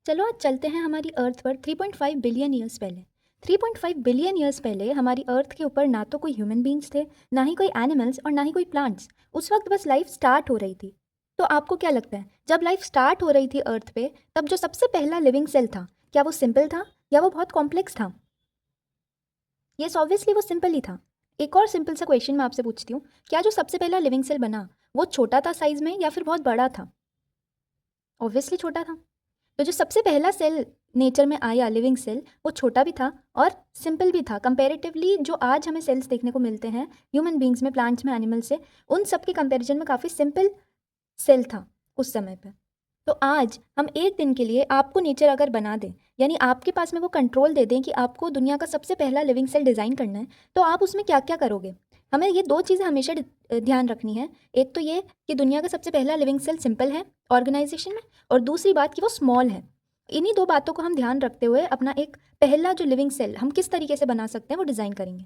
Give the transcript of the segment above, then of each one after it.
चलो आज चलते हैं हमारी अर्थ पर 3.5 बिलियन ईयर्स पहले। 3.5 बिलियन ईयर्स पहले हमारी अर्थ के ऊपर ना तो कोई ह्यूमन बींग्स थे, ना ही कोई एनिमल्स और ना ही कोई प्लांट्स। उस वक्त बस लाइफ स्टार्ट हो रही थी। तो आपको क्या लगता है, जब लाइफ स्टार्ट हो रही थी अर्थ पे, तब जो सबसे पहला लिविंग सेल था, क्या वो सिंपल था या वो बहुत कॉम्प्लेक्स था? यस, ऑब्वियसली वो सिंपल ही था। एक और सिंपल सा क्वेश्चन मैं आपसे पूछती हूँ, क्या जो सबसे पहला लिविंग सेल बना वो छोटा था साइज में या फिर बहुत बड़ा था? ऑब्वियसली छोटा था। तो जो सबसे पहला सेल नेचर में आया लिविंग सेल, वो छोटा भी था और सिंपल भी था कंपैरेटिवली। जो आज हमें सेल्स देखने को मिलते हैं ह्यूमन बींग्स में, प्लांट्स में, एनिमल्स से, उन सब के कंपैरिजन में काफ़ी सिंपल सेल था उस समय पे। तो आज हम एक दिन के लिए आपको नेचर अगर बना दें, यानी आपके पास में वो कंट्रोल दे दें कि आपको दुनिया का सबसे पहला लिविंग सेल डिज़ाइन करना है, तो आप उसमें क्या क्या करोगे? हमें ये दो चीज़ें हमेशा ध्यान रखनी है। एक तो ये कि दुनिया का सबसे पहला लिविंग सेल सिंपल है ऑर्गेनाइजेशन में, और दूसरी बात कि वो स्मॉल है। इन्हीं दो बातों को हम ध्यान रखते हुए अपना एक पहला जो लिविंग सेल हम किस तरीके से बना सकते हैं वो डिज़ाइन करेंगे।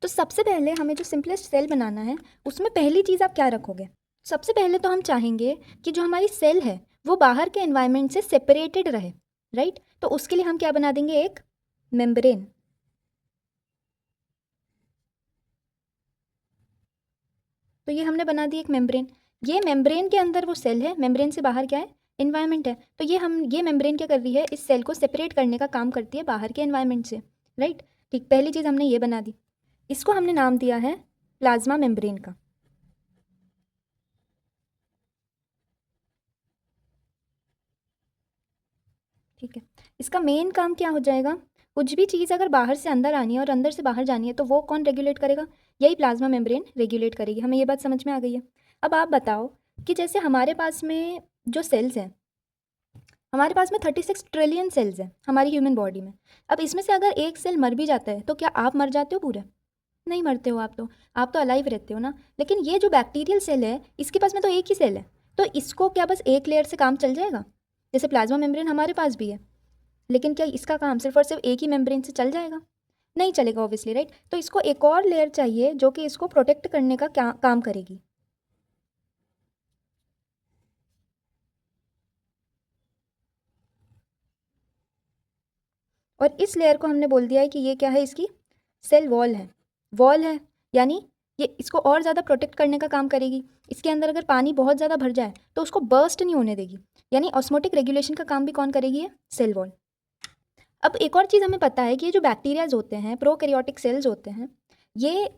तो सबसे पहले हमें जो सिंपलेस्ट सेल बनाना है, उसमें पहली चीज़ आप क्या रखोगे? सबसे पहले तो हम चाहेंगे कि जो हमारी सेल है वो बाहर के एनवायरनमेंट से सेपरेटेड रहे, राइट? तो उसके लिए हम क्या बना देंगे, एक मेम्ब्रेन। तो ये हमने बना दी एक मेम्ब्रेन। ये मेम्ब्रेन के अंदर वो सेल है, मेम्ब्रेन से बाहर क्या है, इन्वायरमेंट है। तो ये मेम्ब्रेन क्या कर रही है, इस सेल को सेपरेट करने का काम करती है बाहर के एनवायरनमेंट से, राइट? ठीक, पहली चीज़ हमने ये बना दी। इसको हमने नाम दिया है प्लाज्मा मेम्ब्रेन का। ठीक है, इसका मेन काम क्या हो जाएगा, कुछ भी चीज़ अगर बाहर से अंदर आनी है और अंदर से बाहर जानी है तो वो कौन रेगुलेट करेगा? यही प्लाज्मा मेम्ब्रेन रेगुलेट करेगी। हमें ये बात समझ में आ गई है। अब आप बताओ कि जैसे हमारे पास में जो सेल्स हैं, हमारे पास में 36 ट्रिलियन सेल्स हैं हमारी ह्यूमन बॉडी में। अब इसमें से अगर एक सेल मर भी जाता है तो क्या आप मर जाते हो पूरे? नहीं मरते हो आप तो अलाइव रहते हो ना। लेकिन ये जो बैक्टीरियल सेल है, इसके पास में तो एक ही सेल है। तो इसको क्या बस एक लेयर से काम चल जाएगा? जैसे प्लाज्मा मेम्ब्रेन हमारे पास भी है, लेकिन क्या इसका काम सिर्फ और सिर्फ एक ही मेम्ब्रेन से चल जाएगा? नहीं चलेगा ऑब्वियसली, राइट? तो इसको एक और लेयर चाहिए जो कि इसको प्रोटेक्ट करने का क्या काम करेगी। और इस लेयर को हमने बोल दिया है कि ये क्या है, इसकी सेल वॉल है। वॉल है यानी ये इसको और ज़्यादा प्रोटेक्ट करने का काम करेगी। इसके अंदर अगर पानी बहुत ज़्यादा भर जाए तो उसको बर्स्ट नहीं होने देगी। यानी ऑस्मोटिक रेगुलेशन का काम भी कौन करेगी? ये सेल वॉल। अब एक और चीज़ हमें पता है कि ये जो बैक्टीरियाज होते हैं, प्रोकैरियोटिक सेल्स होते हैं, ये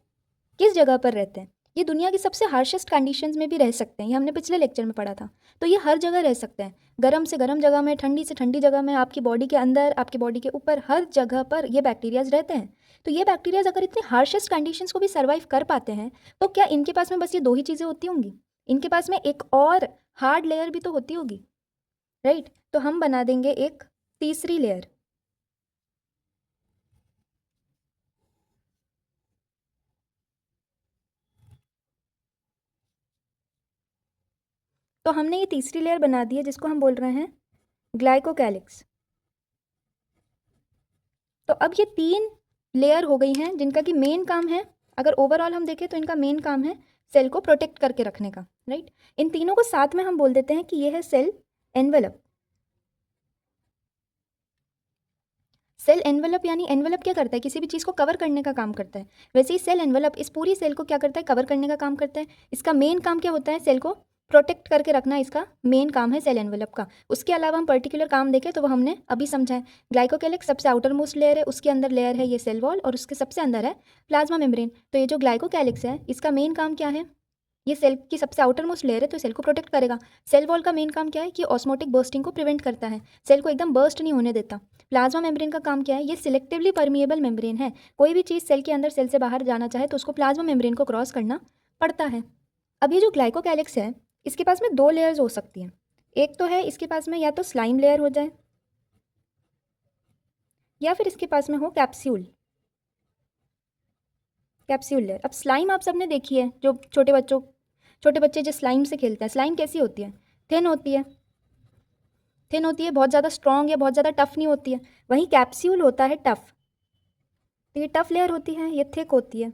किस जगह पर रहते हैं? ये दुनिया की सबसे हार्शेस्ट कंडीशंस में भी रह सकते हैं। ये हमने पिछले लेक्चर में पढ़ा था। तो ये हर जगह रह सकते हैं, गर्म से गर्म जगह में, ठंडी से ठंडी जगह में, आपकी बॉडी के अंदर, आपकी बॉडी के ऊपर, हर जगह पर ये बैक्टीरियाज रहते हैं। तो ये बैक्टीरियाज अगर इतने हार्शेस्ट कंडीशंस को भी सर्वाइव कर पाते हैं, तो क्या इनके पास में बस ये दो ही चीज़ें होती होंगी? इनके पास में एक और हार्ड लेयर भी तो होती होगी, राइट? तो हम बना देंगे एक तीसरी लेयर। तो हमने ये तीसरी लेयर बना दी है जिसको हम बोल रहे हैं ग्लाइकोकैलिक्स। तो अब ये तीन लेयर हो गई हैं जिनका कि मेन काम है, अगर ओवरऑल हम देखें तो इनका मेन काम है सेल को प्रोटेक्ट करके रखने का, राइट? इन तीनों को साथ में हम बोल देते हैं कि ये है सेल एनवेलप। सेल एनवेलप यानी एनवेलप क्या करता है, किसी भी चीज़ को कवर करने का काम करता है। वैसे ही सेल एनवेलप इस पूरी सेल को क्या करता है, कवर करने का काम करता है। इसका मेन काम क्या होता है, सेल को प्रोटेक्ट करके रखना, इसका मेन काम है सेल एनवेलप का। उसके अलावा हम पर्टिकुलर काम देखें तो वो हमने अभी समझा है। ग्लाइकोकैलिक्स सबसे आउटर मोस्ट लेयर है, उसके अंदर लेयर है ये सेल वॉल, और उसके सबसे अंदर है प्लाज्मा मेम्ब्रेन। तो ये जो ग्लाइकोकैलिक्स है, इसका मेन काम क्या है, ये सेल की सबसे आउटर मोस्ट लेयर है तो सेल को प्रोटेक्ट करेगा। सेल वॉल का मेन काम क्या है कि ऑस्मोटिक बर्स्टिंग को प्रिवेंट करता है, सेल को एकदम बर्स्ट नहीं होने देता। प्लाज्मा मेम्ब्रेन का काम क्या है, ये सिलेक्टिवली परमिएबल मेम्ब्रेन है। कोई भी चीज़ सेल के अंदर सेल से बाहर जाना चाहे तो उसको प्लाज्मा मेम्ब्रेन को क्रॉस करना पड़ता है। अब ये जो ग्लाइकोकैलिक्स है, इसके पास में दो लेयर्स हो सकती हैं। एक तो है इसके पास में या तो स्लाइम लेयर हो जाए, या फिर इसके पास में हो कैप्सूल, कैप्सूल लेयर। अब स्लाइम आप सबने देखी है, जो छोटे बच्चे जो स्लाइम से खेलते हैं, स्लाइम कैसी होती है, थिन होती है, थिन होती है, बहुत ज़्यादा स्ट्रॉन्ग या बहुत ज़्यादा टफ नहीं होती है। वहीं कैप्सूल होता है टफ। तो ये टफ लेयर होती है, ये थिक होती है।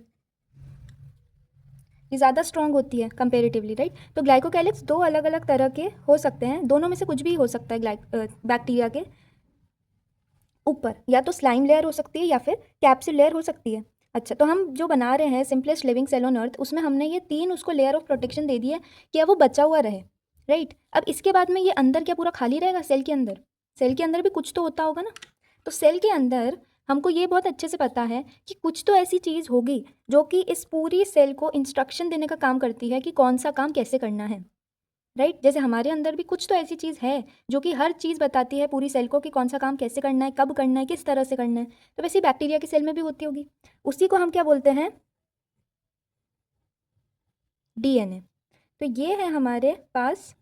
ये ज़्यादा स्ट्रॉन्ग होती है कंपेरेटिवली, राइट। तो ग्लाइकोकैलिक्स दो अलग अलग तरह के हो सकते हैं, दोनों में से कुछ भी हो सकता है बैक्टीरिया के ऊपर, या तो स्लाइम लेयर हो सकती है या फिर कैप्सूल लेयर हो सकती है। अच्छा, तो हम जो बना रहे हैं simplest living cell on earth, उसमें हमने ये 3 उसको लेयर ऑफ प्रोटेक्शन दे दी है कि अब वो बचा हुआ रहे, राइट। अब इसके बाद में ये अंदर क्या पूरा खाली रहेगा? सेल के अंदर, सेल के अंदर भी कुछ तो होता होगा ना। तो सेल के अंदर हमको ये बहुत अच्छे से पता है कि कुछ तो ऐसी चीज़ होगी जो कि इस पूरी सेल को इंस्ट्रक्शन देने का काम करती है कि कौन सा काम कैसे करना है, राइट। जैसे हमारे अंदर भी कुछ तो ऐसी चीज़ है जो कि हर चीज़ बताती है पूरी सेल को कि कौन सा काम कैसे करना है, कब करना है, किस तरह से करना है। तो वैसे ही बैक्टीरिया की सेल में भी होती होगी। उसी को हम क्या बोलते हैं? डीएनए। तो ये है हमारे पास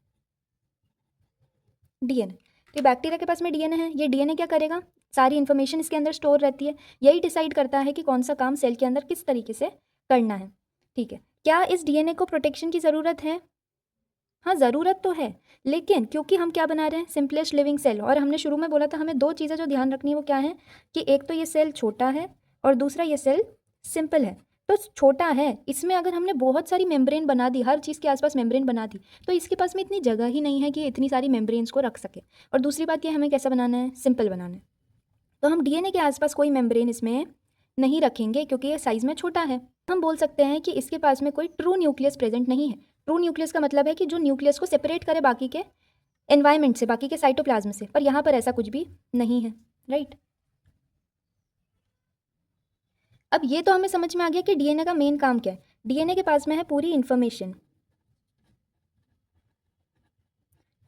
डीएनए। तो बैक्टीरिया के पास में डीएनए है। ये डीएनए क्या करेगा? सारी इन्फॉर्मेशन इसके अंदर स्टोर रहती है, यही डिसाइड करता है कि कौन सा काम सेल के अंदर किस तरीके से करना है, ठीक है। क्या इस डीएनए को प्रोटेक्शन की ज़रूरत है? हाँ, ज़रूरत तो है, लेकिन क्योंकि हम क्या बना रहे हैं? Simplest living cell. और हमने शुरू में बोला था हमें 2 चीज़ें जो ध्यान रखनी है वो क्या है कि एक तो ये सेल छोटा है और दूसरा ये सेल सिंपल है। तो छोटा है, इसमें अगर हमने बहुत सारी मेम्ब्रेन बना दी, हर चीज़ के आसपास मेम्ब्रेन बना दी, तो इसके पास में इतनी जगह ही नहीं है कि इतनी सारी मेम्ब्रेन्स को रख सके। और दूसरी बात ये, हमें कैसा बनाना है? सिंपल बनाना है। तो हम डीएनए के आसपास कोई मेम्ब्रेन इसमें नहीं रखेंगे क्योंकि ये साइज़ में छोटा है। हम बोल सकते हैं कि इसके पास में कोई ट्रू न्यूक्लियस प्रेजेंट नहीं है। ट्रू न्यूक्लियस का मतलब है कि जो न्यूक्लियस को सेपरेट करे बाकी के एनवायरनमेंट से, बाकी के साइटोप्लाज्म से, पर यहाँ पर ऐसा कुछ भी नहीं है, राइट। अब ये तो हमें समझ में आ गया कि डीएनए का मेन काम क्या है। डीएनए के पास में है पूरी इन्फॉर्मेशन,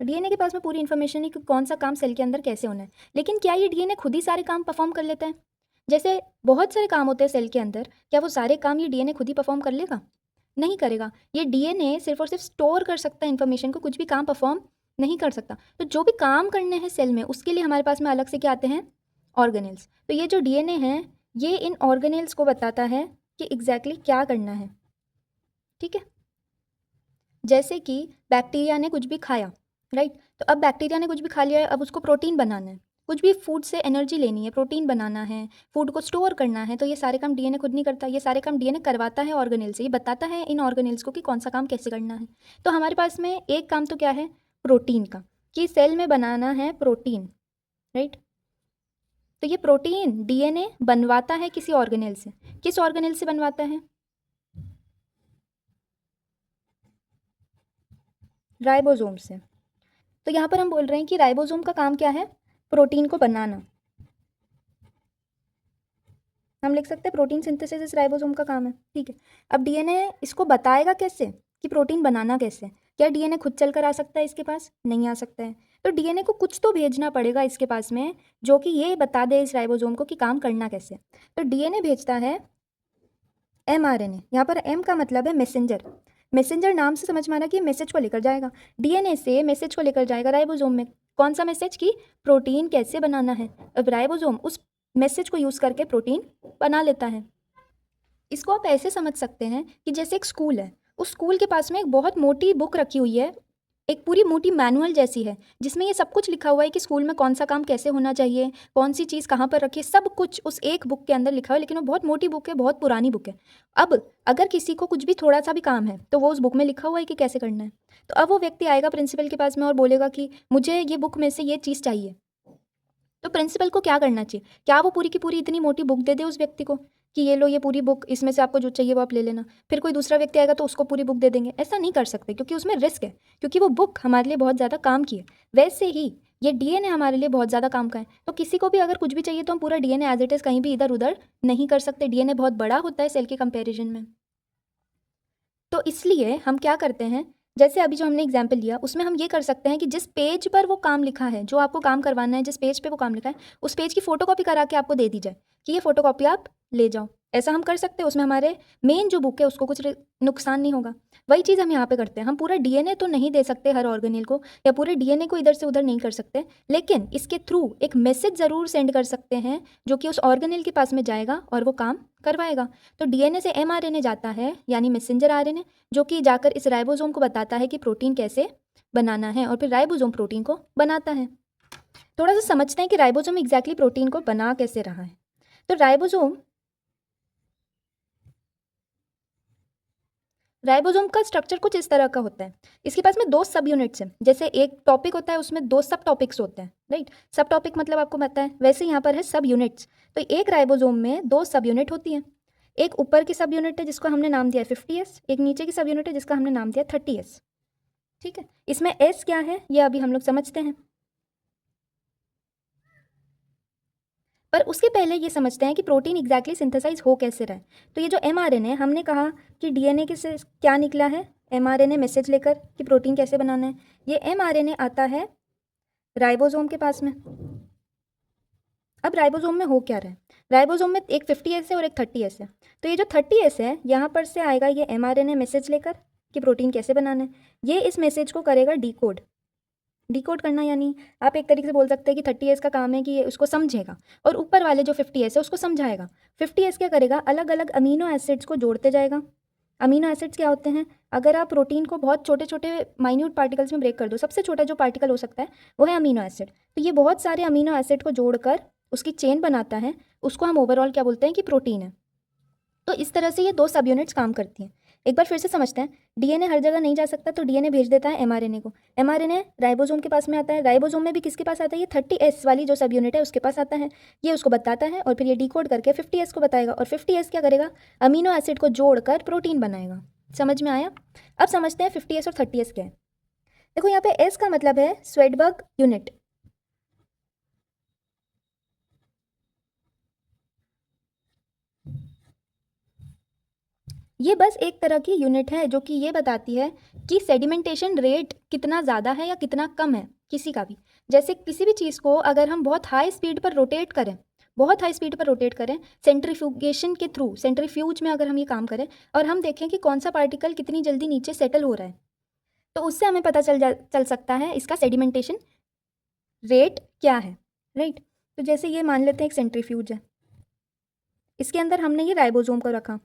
डीएनए के पास में पूरी इन्फॉर्मेशन है कि कौन सा काम सेल के अंदर कैसे होना है। लेकिन क्या ये डीएनए खुद ही सारे काम परफॉर्म कर लेता है? जैसे बहुत सारे काम होते हैं सेल के अंदर, क्या वो सारे काम ये डीएनए खुद ही परफॉर्म कर लेगा? नहीं करेगा। ये डीएनए सिर्फ और सिर्फ स्टोर कर सकता है इन्फॉर्मेशन को, कुछ भी काम परफॉर्म नहीं कर सकता। तो जो भी काम करने हैं सेल में, उसके लिए हमारे पास में अलग से क्या आते हैं? ऑर्गेनेल्स। तो ये जो डीएनए है, ये इन ऑर्गेनेल्स को बताता है कि एग्जैक्टली क्या करना है, ठीक है। जैसे कि बैक्टीरिया ने कुछ भी खाया, राइट। तो अब बैक्टीरिया ने कुछ भी खा लिया है, अब उसको प्रोटीन बनाना है। कुछ भी फूड से एनर्जी लेनी है, प्रोटीन बनाना है, फूड को स्टोर करना है, तो ये सारे काम डीएनए खुद नहीं करता, ये सारे काम डीएनए करवाता है ऑर्गेनेल से। ये बताता है इन ऑर्गेनेल्स को कि कौन सा काम कैसे करना है। तो हमारे पास में एक काम तो क्या है? प्रोटीन का, कि सेल में बनाना है प्रोटीन, राइट। तो ये प्रोटीन डीएनए बनवाता है किसी ऑर्गेनेल से। किस ऑर्गेनेल से बनवाता है? राइबोसोम से। तो यहाँ पर हम बोल रहे हैं कि राइबोसोम का काम क्या है? प्रोटीन को बनाना। हम लिख सकते हैं प्रोटीन सिंथेसिस इस राइबोसोम का काम है, ठीक है। अब डीएनए इसको बताएगा कैसे कि प्रोटीन बनाना कैसे? क्या डीएनए खुद चलकर आ सकता है इसके पास? नहीं आ सकता है। तो डीएनए को कुछ तो भेजना पड़ेगा इसके पास में जो कि ये बता दे इस राइबोसोम को कि काम करना कैसे। तो डीएनए भेजता है एमआरएनए। यहाँ पर एम का मतलब है मैसेंजर। मैसेंजर नाम से समझ में आ रहा है कि मैसेज को लेकर जाएगा, डीएनए से मैसेज को लेकर जाएगा राइबोसोम में। कौन सा मैसेज? की प्रोटीन कैसे बनाना है। अब राइबोसोम उस मैसेज को यूज़ करके प्रोटीन बना लेता है। इसको आप ऐसे समझ सकते हैं कि जैसे एक स्कूल है, उस स्कूल के पास में एक बहुत मोटी बुक रखी हुई है, एक पूरी मोटी मैनुअल जैसी है, जिसमें ये सब कुछ लिखा हुआ है कि स्कूल में कौन सा काम कैसे होना चाहिए, कौन सी चीज़ कहाँ पर रखी है, सब कुछ उस एक बुक के अंदर लिखा हुआ है। लेकिन वो बहुत मोटी बुक है, बहुत पुरानी बुक है। अब अगर किसी को कुछ भी थोड़ा सा भी काम है तो वो उस बुक में लिखा हुआ है कि कैसे करना है। तो अब वो व्यक्ति आएगा प्रिंसिपल के पास में और बोलेगा कि मुझे ये बुक में से ये चीज़ चाहिए। तो प्रिंसिपल को क्या करना चाहिए? क्या वो पूरी की पूरी इतनी मोटी बुक दे दे उस व्यक्ति को कि ये लो ये पूरी बुक, इसमें से आपको जो चाहिए वो आप ले लेना? फिर कोई दूसरा व्यक्ति आएगा तो उसको पूरी बुक दे देंगे? ऐसा नहीं कर सकते, क्योंकि उसमें रिस्क है, क्योंकि वो बुक हमारे लिए बहुत ज़्यादा काम की है। वैसे ही ये डीएनए हमारे लिए बहुत ज़्यादा काम का है। तो किसी को भी अगर कुछ भी चाहिए तो हम पूरा डीएनए एज इट इज़ कहीं भी इधर उधर नहीं कर सकते। डीएनए बहुत बड़ा होता है सेल के कंपेरिजन में। तो इसलिए हम क्या करते हैं, जैसे अभी जो हमने एग्जाम्पल लिया उसमें हम ये कर सकते हैं कि जिस पेज पर वो काम लिखा है, जो आपको काम करवाना है, जिस पेज पे वो काम लिखा है, उस पेज की फ़ोटोकॉपी करा के आपको दे दी जाए कि ये फ़ोटोकॉपी आप ले जाओ। ऐसा हम कर सकते हैं, उसमें हमारे मेन जो बुक है उसको कुछ नुकसान नहीं होगा। वही चीज़ हम यहाँ पे करते हैं। हम पूरा डीएनए तो नहीं दे सकते हर ऑर्गेनेल को, या पूरे डीएनए को इधर से उधर नहीं कर सकते, लेकिन इसके थ्रू एक मैसेज ज़रूर सेंड कर सकते हैं जो कि उस ऑर्गेनेल के पास में जाएगा और वो काम करवाएगा। तो डीएनए से एमआरएनए जाता है, यानी मैसेंजर आरएनए, जो कि जाकर इस राइबोसोम को बताता है कि प्रोटीन कैसे बनाना है, और फिर राइबोसोम प्रोटीन को बनाता है। थोड़ा सा समझते हैं कि राइबोसोम एग्जैक्टली प्रोटीन को बना कैसे रहा है। तो राइबोसोम का स्ट्रक्चर कुछ इस तरह का होता है। इसके पास में 2 सब यूनिट्स हैं। जैसे एक टॉपिक होता है उसमें 2 सब टॉपिक्स होते हैं, राइट। सब टॉपिक मतलब आपको पता है, वैसे यहाँ पर है सब यूनिट्स। तो एक राइबोसोम में 2 सब यूनिट होती हैं। एक ऊपर की सब यूनिट है जिसको हमने नाम दिया है 50S, एक नीचे की सब यूनिट है जिसका हमने नाम दिया 30S। ठीक है, इसमें S क्या है ये अभी हम लोग समझते हैं, पर उसके पहले ये समझते हैं कि प्रोटीन एग्जैक्टली सिंथेसाइज हो कैसे रहा है। तो ये जो mRNA, हमने कहा कि DNA के से क्या निकला है, mRNA मैसेज लेकर कि प्रोटीन कैसे बनाना है। ये mRNA आता है राइबोसोम के पास में। अब राइबोसोम में हो क्या रहा है, राइबोसोम में एक 50S है और एक 30S है। तो ये जो 30S है यहाँ पर से आएगा ये mRNA मैसेज लेकर कि प्रोटीन कैसे बनाना है। ये इस मैसेज को करेगा डिकोड करना, यानी आप एक तरीके से बोल सकते हैं कि 30S का काम है कि ये उसको समझेगा, और ऊपर वाले जो 50S है उसको समझाएगा। 50S क्या करेगा, अलग अलग अमीनो एसिड्स को जोड़ते जाएगा। अमीनो एसिड्स क्या होते हैं, अगर आप प्रोटीन को बहुत छोटे छोटे माइन्यूट पार्टिकल्स में ब्रेक कर दो, सबसे छोटा जो पार्टिकल हो सकता है वो है अमीनो एसिड। तो ये बहुत सारे अमीनो एसिड को जोड़कर उसकी चेन बनाता है, उसको हम ओवरऑल क्या बोलते हैं कि प्रोटीन है। तो इस तरह से ये 2 सब यूनिट्स काम करती हैं। एक बार फिर से समझते हैं, डीएनए हर जगह नहीं जा सकता, तो डीएनए भेज देता है एमआरएनए को। एमआरएनए राइबोसोम के पास में आता है, राइबोसोम में भी किसके पास आता है, ये 30S वाली जो सब यूनिट है उसके पास आता है। ये उसको बताता है और फिर ये डिकोड करके 50S को बताएगा, और 50S क्या करेगा, अमीनो एसिड को जोड़कर प्रोटीन बनाएगा। समझ में आया। अब समझते हैं 50S और 30S क्या है। देखो यहाँ पे S का मतलब है स्वेडबर्ग यूनिट। ये बस एक तरह की यूनिट है जो कि ये बताती है कि सेडिमेंटेशन रेट कितना ज़्यादा है या कितना कम है किसी का भी। जैसे किसी भी चीज़ को अगर हम बहुत हाई स्पीड पर रोटेट करें, बहुत हाई स्पीड पर रोटेट करें सेंट्रीफ्यूगेशन के थ्रू, सेंट्रीफ्यूज में अगर हम ये काम करें और हम देखें कि कौन सा पार्टिकल कितनी जल्दी नीचे सेटल हो रहा है, तो उससे हमें पता चल सकता है इसका सेडिमेंटेशन रेट क्या है, राइट। तो जैसे ये मान लेते हैं एक सेंट्रीफ्यूज है, इसके अंदर हमने ये राइबोसोम को रखा,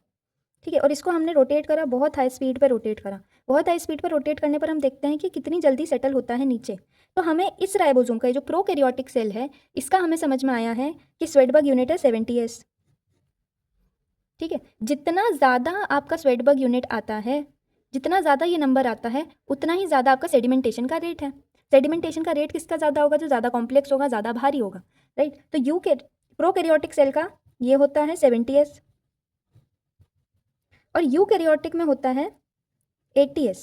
ठीक है, और इसको हमने रोटेट करा, बहुत हाई स्पीड पर रोटेट करा। बहुत हाई स्पीड पर रोटेट करने पर हम देखते हैं कि कितनी जल्दी सेटल होता है नीचे। तो हमें इस राइबोसोम का जो प्रोकैरियोटिक सेल है इसका हमें समझ में आया है कि स्वेडबर्ग यूनिट है 70S। ठीक है, जितना ज़्यादा आपका स्वेडबर्ग यूनिट आता है, जितना ज़्यादा ये नंबर आता है, उतना ही ज़्यादा आपका सेडिमेंटेशन का रेट है। सेडिमेंटेशन का रेट किसका ज़्यादा होगा, जो ज़्यादा कॉम्प्लेक्स होगा, ज़्यादा भारी होगा, राइट। तो प्रोकैरियोटिक सेल का ये होता है 70S, और यूकैरियोटिक में होता है 80S।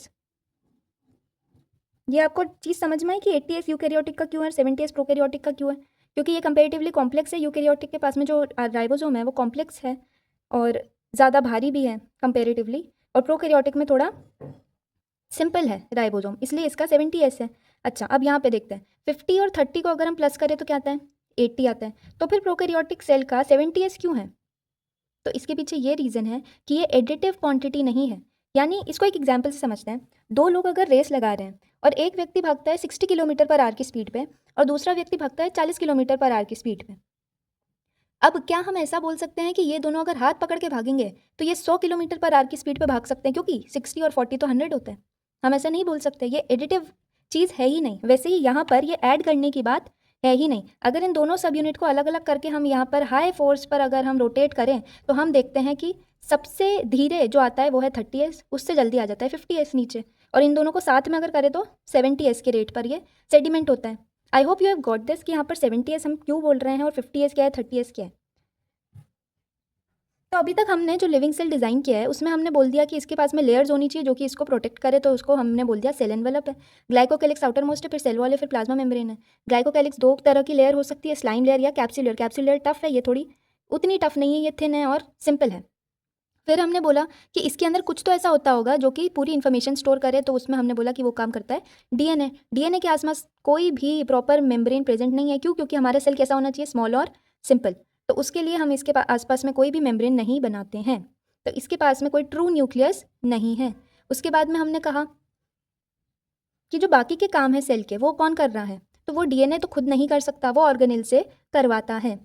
ये आपको चीज़ समझ में आई कि 80S यूकैरियोटिक का क्यों है, 70S प्रोकैरियोटिक का क्यों है, क्योंकि ये कंपेरेटिवली कॉम्प्लेक्स है। यूकैरियोटिक के पास में जो राइबोसोम है वो कॉम्प्लेक्स है और ज़्यादा भारी भी है कंपेरेटिवली, और प्रोकैरियोटिक में थोड़ा सिंपल है राइबोसोम, इसलिए इसका 70S है। अच्छा, अब यहाँ पे देखते हैं 50 और 30 को अगर हम प्लस करें तो क्या आता है, 80 आता है। तो फिर प्रोकैरियोटिक सेल का 70S क्यों है, तो इसके पीछे ये रीज़न है कि ये एडिटिव क्वांटिटी नहीं है। यानी इसको एक एग्जांपल से समझते हैं। 2 लोग अगर रेस लगा रहे हैं और एक व्यक्ति भागता है 60 किलोमीटर पर आवर की स्पीड पे और दूसरा व्यक्ति भागता है 40 किलोमीटर पर आवर की स्पीड पे। अब क्या हम ऐसा बोल सकते हैं कि ये दोनों अगर हाथ पकड़ के भागेंगे तो ये 100 किलोमीटर पर आवर की स्पीड पे भाग सकते हैं, क्योंकि 60 और 40 तो 100 होता है। हम ऐसा नहीं बोल सकते, ये एडिटिव चीज़ है ही नहीं। वैसे ही यहाँ पर ये ऐड करने की बात है ही नहीं। अगर इन दोनों सब यूनिट को अलग अलग करके हम यहाँ पर हाई फोर्स पर अगर हम रोटेट करें तो हम देखते हैं कि सबसे धीरे जो आता है वो है 30S, उससे जल्दी आ जाता है 50S नीचे, और इन दोनों को साथ में अगर करें तो 70S के रेट पर ये सेडिमेंट होता है। I hope you have got this कि यहाँ पर 70S हम क्यों बोल रहे हैं और 50S क्या है, 30S क्या है। तो अभी तक हमने जो लिविंग सेल डिज़ाइन किया है उसमें हमने बोल दिया कि इसके पास में लेयर्स होनी चाहिए जो कि इसको प्रोटेक्ट करे, तो उसको हमने बोल दिया सेल एनवेलप है। ग्लाइकोकैलिक्स आउटर मोस्ट है, फिर सेल वॉल है, फिर प्लाज्मा मेम्ब्रेन है। ग्लाइकोकैलिक्स 2 तरह की लेयर हो सकती है, स्लाइम लेयर या capsule layer. Capsule layer tough है, ये थोड़ी उतनी टफ नहीं है, ये थिन है और सिंपल है। फिर हमने बोला कि इसके अंदर कुछ तो ऐसा होता होगा जो कि पूरी इन्फॉर्मेशन स्टोर करे, तो उसमें हमने बोला कि वो काम करता है डीएनए। डीएनए के आसपास कोई भी प्रॉपर मेम्ब्रेन प्रेजेंट नहीं है, क्यों, क्योंकि हमारा सेल कैसा होना चाहिए, स्मॉल और सिंपल। तो उसके लिए हम इसके आसपास में कोई भी मेम्ब्रेन नहीं बनाते हैं, तो इसके पास में कोई ट्रू न्यूक्लियस नहीं है। उसके बाद में हमने कहा कि जो बाकी के काम है सेल के वो कौन कर रहा है, तो वो डीएनए तो खुद नहीं कर सकता, वो ऑर्गेनेल से करवाता है।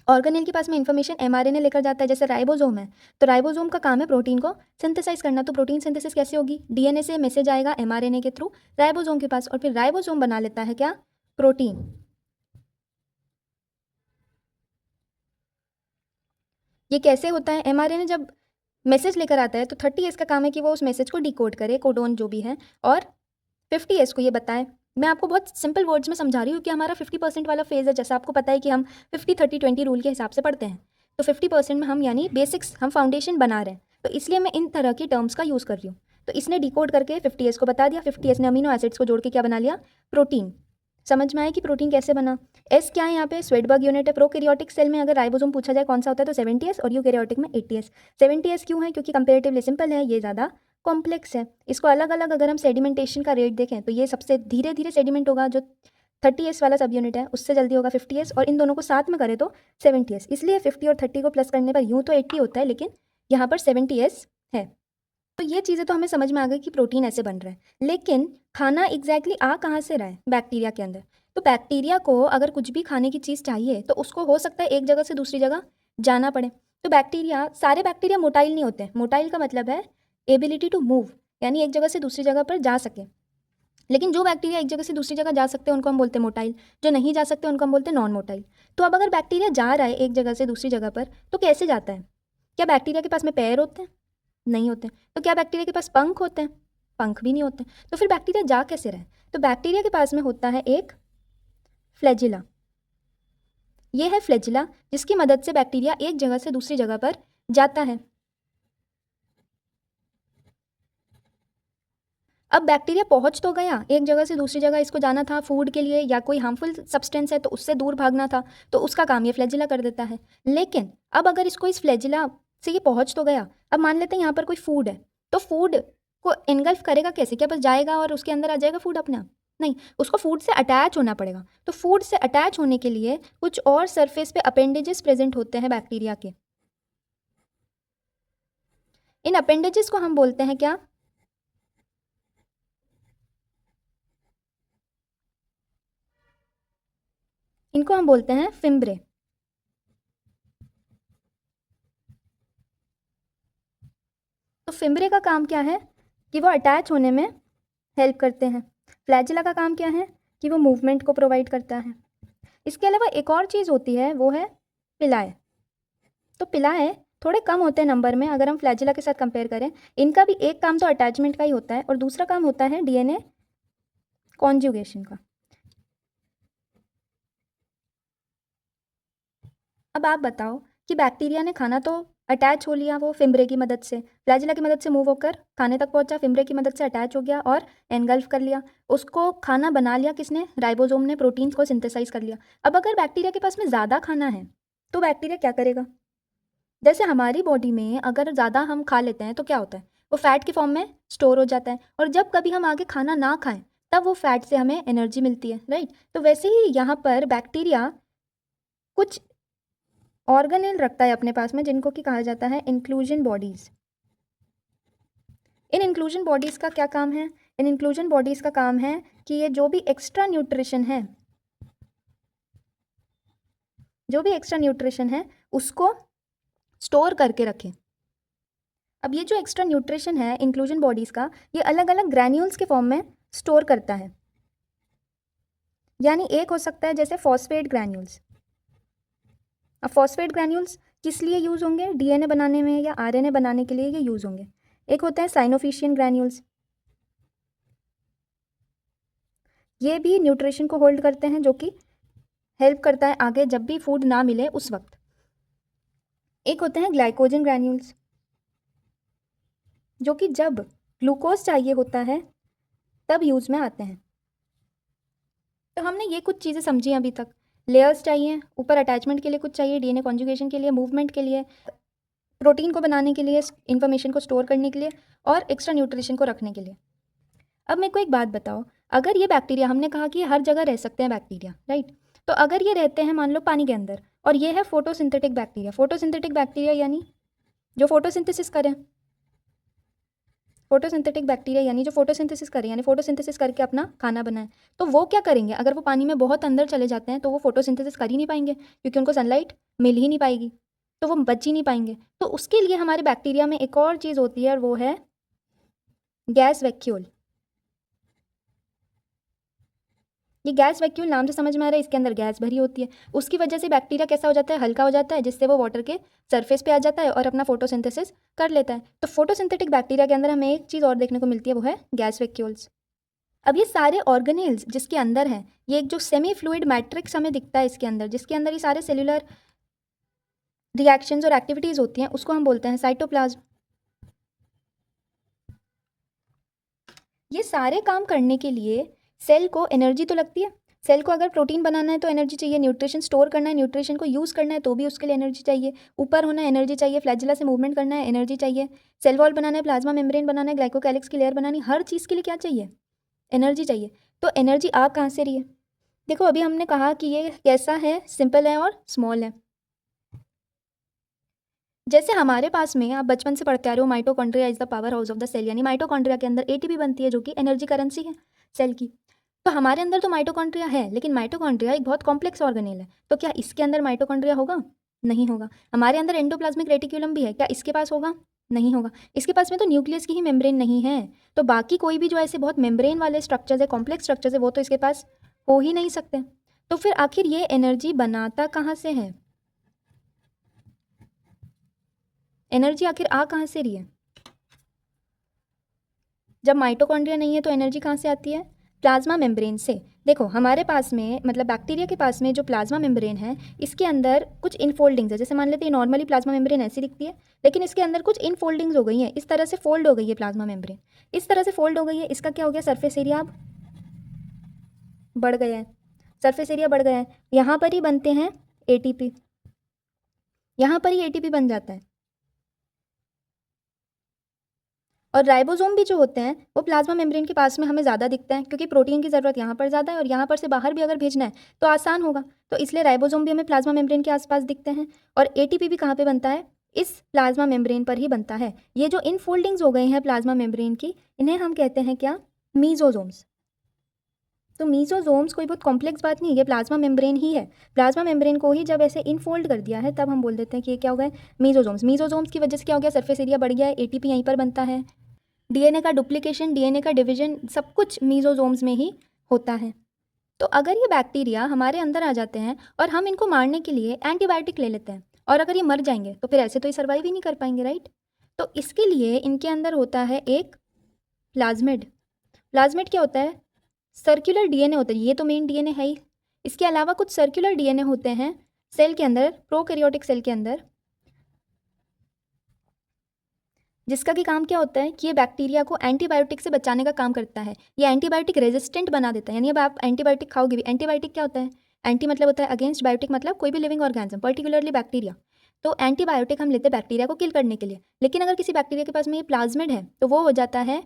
ऑर्गेनेल के पास में इंफॉर्मेशन एमआरएनए लेकर जाता है, जैसे राइबोसोम है, तो राइबोसोम का काम है प्रोटीन को सिंथेसाइज करना। तो प्रोटीन सिंथेसिस कैसे होगी, डीएनए से मैसेज आएगा एमआरएनए के थ्रू राइबोसोम के पास, और फिर राइबोसोम बना लेता है क्या, प्रोटीन। ये कैसे होता है, एमआरएनए जब मैसेज लेकर आता है तो 30S का काम है कि वो उस मैसेज को डिकोड करे, कोडोन जो भी है, और 50S को ये बताए। मैं आपको बहुत सिंपल वर्ड्स में समझा रही हूँ कि हमारा 50% वाला फेज़ है। जैसा आपको पता है कि हम 50-30-20 रूल के हिसाब से पढ़ते हैं, तो 50% में हम यानी बेसिक्स, हम फाउंडेशन बना रहे हैं, तो इसलिए मैं इन तरह की टर्म्स का यूज़ कर रही हूँ। तो इसने डिकोड करके 50S को बता दिया, 50S ने अमीनो एसिड्स को जोड़ के क्या बना लिया, प्रोटीन। समझ में आया कि प्रोटीन कैसे बना। एस क्या है यहाँ पे, स्वेडबर्ग यूनिट है। प्रोकैरियोटिक सेल में अगर राइबोसोम पूछा जाए कौन सा होता है तो 70S, और यूकैरियोटिक में 80S। 70S क्यों है, क्योंकि कंपेरेटिवली सिंपल है, ये ज़्यादा कॉम्प्लेक्स है। इसको अलग अलग अगर हम सेडिमेंटेशन का रेट देखें तो ये सबसे धीरे धीरे सेडिमेंट होगा, जो 30S वाला सब यूनिट है उससे जल्दी होगा 50S, और इन दोनों को साथ में करें तो 70S। इसलिए 50 और 30 को प्लस करने पर यूँ तो 80 होता है, लेकिन यहाँ पर 70S है। तो ये चीज़ें तो हमें समझ में आ गई कि प्रोटीन ऐसे बन रहा है, लेकिन खाना एग्जैक्टली आ कहाँ से रहा है, बैक्टीरिया के अंदर। तो बैक्टीरिया को अगर कुछ भी खाने की चीज़ चाहिए तो उसको हो सकता है एक जगह से दूसरी जगह जाना पड़े। तो बैक्टीरिया, सारे बैक्टीरिया मोटाइल नहीं होते हैं। मोटाइल का मतलब है एबिलिटी टू मूव, यानी एक जगह से दूसरी जगह पर जा सके। लेकिन जो बैक्टीरिया एक जगह से दूसरी जगह जा सकते हैं उनको हम बोलते हैं मोटाइल, जो नहीं जा सकते उनको हम बोलते हैं नॉन मोटाइल। तो अब अगर बैक्टीरिया जा रहा है एक जगह से दूसरी जगह पर तो कैसे जाता है? क्या बैक्टीरिया के पास में पैर होते हैं? नहीं होते। तो क्या बैक्टीरिया के पास पंख होते हैं? पंख भी नहीं होते। तो फिर बैक्टीरिया जा कैसे रहा है? तो बैक्टीरिया के पास में होता है एक फ्लैजिला। ये है फ्लैजिला, जिसकी मदद से बैक्टीरिया एक जगह से दूसरी जगह पर जाता है। अब बैक्टीरिया पहुंच तो गया एक जगह से दूसरी जगह, इसको जाना था फूड के लिए या कोई हार्मफुल सब्सटेंस है तो उससे दूर भागना था, तो उसका काम ये फ्लैजिला कर देता है। लेकिन अब अगर इसको इस फ्लैजिला से ये पहुंच तो गया, अब मान लेते हैं यहाँ पर कोई फूड है, तो फूड को इनगल्फ करेगा कैसे? क्या बस जाएगा और उसके अंदर आ जाएगा फूड अपने आप? नहीं, उसको फूड से अटैच होना पड़ेगा। तो फूड से अटैच होने के लिए कुछ और सरफेस पे अपेंडेजेस प्रेजेंट होते हैं बैक्टीरिया के। इन अपेंडेजेस को हम बोलते हैं क्या? इनको हम बोलते हैं फिम्ब्रे। तो फिम्ब्रे का काम क्या है कि वो अटैच होने में हेल्प करते हैं। फ्लैजिला का काम क्या है कि वो मूवमेंट को प्रोवाइड करता है। इसके अलावा एक और चीज़ होती है, वो है पिलाए। तो पिलाए थोड़े कम होते हैं नंबर में अगर हम फ्लैजिला के साथ कंपेयर करें। इनका भी एक काम तो अटैचमेंट का ही होता है और दूसरा काम होता है डीएनए कॉन्जुगेशन का। अब आप बताओ कि बैक्टीरिया ने खाना तो अटैच हो लिया, वो फिम्ब्रे की मदद से, फ्लैजिला की मदद से मूव होकर खाने तक पहुंचा, फिम्ब्रे की मदद से अटैच हो गया और एनगल्फ कर लिया। उसको खाना बना लिया किसने? राइबोसोम ने प्रोटीन्स को सिंथेसाइज कर लिया। अब अगर बैक्टीरिया के पास में ज़्यादा खाना है तो बैक्टीरिया क्या करेगा? जैसे हमारी बॉडी में अगर ज़्यादा हम खा लेते हैं तो क्या होता है, वो फैट के फॉर्म में स्टोर हो जाता है, और जब कभी हम आगे खाना ना खाएं तब वो फैट से हमें एनर्जी मिलती है, राइट। तो वैसे ही यहाँ पर बैक्टीरिया कुछ ऑर्गेनेल रखता है अपने पास में, जिनको कि कहा जाता है इंक्लूजन बॉडीज। इन इंक्लूजन बॉडीज का क्या काम है? इन इंक्लूजन बॉडीज का काम है कि ये जो भी एक्स्ट्रा न्यूट्रिशन है, जो भी एक्स्ट्रा न्यूट्रिशन है उसको स्टोर करके रखें। अब ये जो एक्स्ट्रा न्यूट्रिशन है इंक्लूजन बॉडीज का, ये अलग अलग ग्रैन्यूल्स के फॉर्म में स्टोर करता है। यानी एक हो सकता है जैसे फॉस्फेट ग्रैन्यूल्स। अब फॉस्फेट ग्रैन्यूल्स किस लिए यूज़ होंगे? डीएनए बनाने में या आरएनए बनाने के लिए ये यूज़ होंगे। एक होता है साइनोफिशियन ग्रैन्यूल्स, ये भी न्यूट्रिशन को होल्ड करते हैं, जो कि हेल्प करता है आगे जब भी फूड ना मिले उस वक्त। एक होते हैं ग्लाइकोजन ग्रैन्यूल्स, जो कि जब ग्लूकोज चाहिए होता है तब यूज़ में आते हैं। तो हमने ये कुछ चीज़ें समझी अभी तक। लेयर्स चाहिए, ऊपर अटैचमेंट के लिए कुछ चाहिए, डीएनए कॉन्जुगेशन के लिए, मूवमेंट के लिए, प्रोटीन को बनाने के लिए, इन्फॉर्मेशन को स्टोर करने के लिए, और एक्स्ट्रा न्यूट्रिशन को रखने के लिए। अब मेरे को एक बात बताओ, अगर ये बैक्टीरिया, हमने कहा कि ये हर जगह रह सकते हैं बैक्टीरिया, राइट। तो अगर ये रहते हैं मान लो पानी के अंदर, और ये है फोटोसिंथेटिक बैक्टीरिया। फोटोसिंथेटिक बैक्टीरिया यानी जो फोटोसिंथेसिस करें, फोटोसिंथेटिक बैक्टीरिया यानी जो फोटोसिंथेसिस करें, यानी फोटोसिंथेसिस करके अपना खाना बनाएं। तो वो क्या करेंगे? अगर वो पानी में बहुत अंदर चले जाते हैं तो वो फोटोसिंथेसिस कर ही नहीं पाएंगे, क्योंकि उनको सनलाइट मिल ही नहीं पाएगी, तो वो बच ही नहीं पाएंगे। तो उसके लिए हमारे बैक्टीरिया में एक और चीज़ होती है और वो है गैस वैक्यूल। ये गैस वैक्यूल नाम से समझ में आ रहा है, इसके अंदर गैस भरी होती है। उसकी वजह से बैक्टीरिया कैसा हो जाता है, हल्का हो जाता है, जिससे वो वाटर के सरफेस पे आ जाता है और अपना फोटोसिंथेसिस कर लेता है। तो फोटोसिंथेटिक बैक्टीरिया के अंदर हमें एक चीज़ और देखने को मिलती है, वो है गैस वैक्यूल्स। अब ये सारे ऑर्गेनेल्स जिसके अंदर हैं, ये एक जो सेमी फ्लूइड मैट्रिक्स हमें दिखता है इसके अंदर, जिसके अंदर ये सारे सेल्यूलर रिएक्शंस और एक्टिविटीज़ होती हैं, उसको हम बोलते हैं साइटोप्लाज्म। ये सारे काम करने के लिए सेल को एनर्जी तो लगती है। सेल को अगर प्रोटीन बनाना है तो एनर्जी चाहिए, न्यूट्रिशन स्टोर करना है, न्यूट्रिशन को यूज़ करना है तो भी उसके लिए एनर्जी चाहिए, ऊपर होना है एनर्जी चाहिए, फ्लैजिला से मूवमेंट करना है एनर्जी चाहिए, सेल वॉल बनाना है, प्लाज्मा मेम्ब्रेन बनाना है, ग्लाइकोकैलिक्स की लेयर बनानी, हर चीज़ के लिए क्या चाहिए, एनर्जी चाहिए। तो एनर्जी आ कहाँ से रही है? देखो अभी हमने कहा कि ये कैसा है, सिंपल है और स्मॉल है। जैसे हमारे पास में आप बचपन से पढ़ते आ रहे हो, mitochondria is the powerhouse of the cell, यानी माइटोकॉन्ड्रिया के अंदर एटीपी बनती है जो कि एनर्जी करेंसी है सेल की। तो हमारे अंदर तो माइटोकॉन्ड्रिया है, लेकिन माइटोकॉन्ड्रिया एक बहुत कॉम्प्लेक्स ऑर्गेनेल है, तो क्या इसके अंदर माइटोकॉन्ड्रिया होगा? नहीं होगा। हमारे अंदर एंडोप्लाज्मिक रेटिक्यूलम भी है, क्या इसके पास होगा? नहीं होगा। इसके पास में तो न्यूक्लियस की ही मेम्ब्रेन नहीं है, तो बाकी कोई भी जो ऐसे बहुत मेम्ब्रेन वाले स्ट्रक्चर्स है, कॉम्प्लेक्स स्ट्रक्चर्स है, वो तो इसके पास हो ही नहीं सकते। तो फिर आखिर ये एनर्जी बनाता कहाँ से है? एनर्जी आखिर आ कहाँ से रही है? जब माइटोकॉन्ड्रिया नहीं है तो एनर्जी कहाँ से आती है? प्लाज्मा मेम्ब्रेन से। देखो हमारे पास में, मतलब बैक्टीरिया के पास में जो प्लाज्मा मेम्ब्रेन है, इसके अंदर कुछ इनफोल्डिंग्स है। जैसे मान लेते हैं नॉर्मली प्लाज्मा मेम्ब्रेन ऐसी दिखती है, लेकिन इसके अंदर कुछ इनफोल्डिंग्स हो गई हैं, इस तरह से फोल्ड हो गई है प्लाज्मा मेम्ब्रेन, इस तरह से फोल्ड हो गई है। इसका क्या हो गया, सरफेस एरिया अब बढ़ गया है, सरफेस एरिया बढ़ गया है। यहाँ पर ही बनते हैं एटीपी, यहाँ पर ही एटीपी बन जाता है। और राइबोसोम भी जो होते हैं वो प्लाज्मा मेम्ब्रेन के पास में हमें ज़्यादा दिखते हैं, क्योंकि प्रोटीन की ज़रूरत यहाँ पर ज़्यादा है और यहाँ पर से बाहर भी अगर भेजना है तो आसान होगा, तो इसलिए राइबोसोम भी हमें प्लाज्मा मेम्ब्रेन के आसपास दिखते हैं। और एटीपी भी कहाँ पे बनता है, इस प्लाज्मा मेम्ब्रेन पर ही बनता है। ये जो इन फोल्डिंग्स हो गए हैं प्लाज्मा मेम्ब्रेन की, इन्हें हम कहते हैं क्या, मीजोजोम्स। तो मीजोजोम्स कोई बहुत कॉम्प्लेक्स बात नहीं है, ये प्लाज्मा मेम्ब्रेन ही है। प्लाज्मा मेम्ब्रेन को ही जब ऐसे इनफोल्ड कर दिया है तब हम बोल देते हैं कि ये क्या हो गया, मीजोजोम्स। मीजोजोम्स की वजह से क्या हो गया, सरफेस एरिया बढ़ गया है, एटीपी यहीं पर बनता है। डीएनए का डुप्लीकेशन, डीएनए का डिवीजन, सब कुछ मीजोजोम्स में ही होता है। तो अगर ये बैक्टीरिया हमारे अंदर आ जाते हैं और हम इनको मारने के लिए एंटीबायोटिक ले लेते हैं, और अगर ये मर जाएंगे तो फिर ऐसे तो ये सर्वाइव ही नहीं कर पाएंगे, राइट? तो इसके लिए इनके अंदर होता है एक प्लाज्मिड। प्लाज्मिड क्या होता है, सर्कुलर डीएनए होता है, ये तो मेन डीएनए है ही। इसके अलावा कुछ सर्कुलर डीएनए होते हैं सेल के अंदर, प्रोकैरियोटिक सेल के अंदर, जिसका कि काम क्या होता है कि ये बैक्टीरिया को एंटीबायोटिक से बचाने का काम करता है। ये एंटीबायोटिक रेजिस्टेंट बना देता है, यानी अब आप एंटीबायोटिक खाओगे भी, एंटीबायोटिक क्या होता है, एंटी मतलब होता है अगेंस्ट, बायोटिक मतलब कोई भी लिविंग ऑर्गेनिज्म, पर्टिकुलरली बैक्टीरिया। तो एंटीबायोटिक हम लेते हैं बैक्टीरिया को किल करने के लिए, लेकिन अगर किसी बैक्टीरिया के पास में ये प्लाज्मिड है तो वो हो जाता है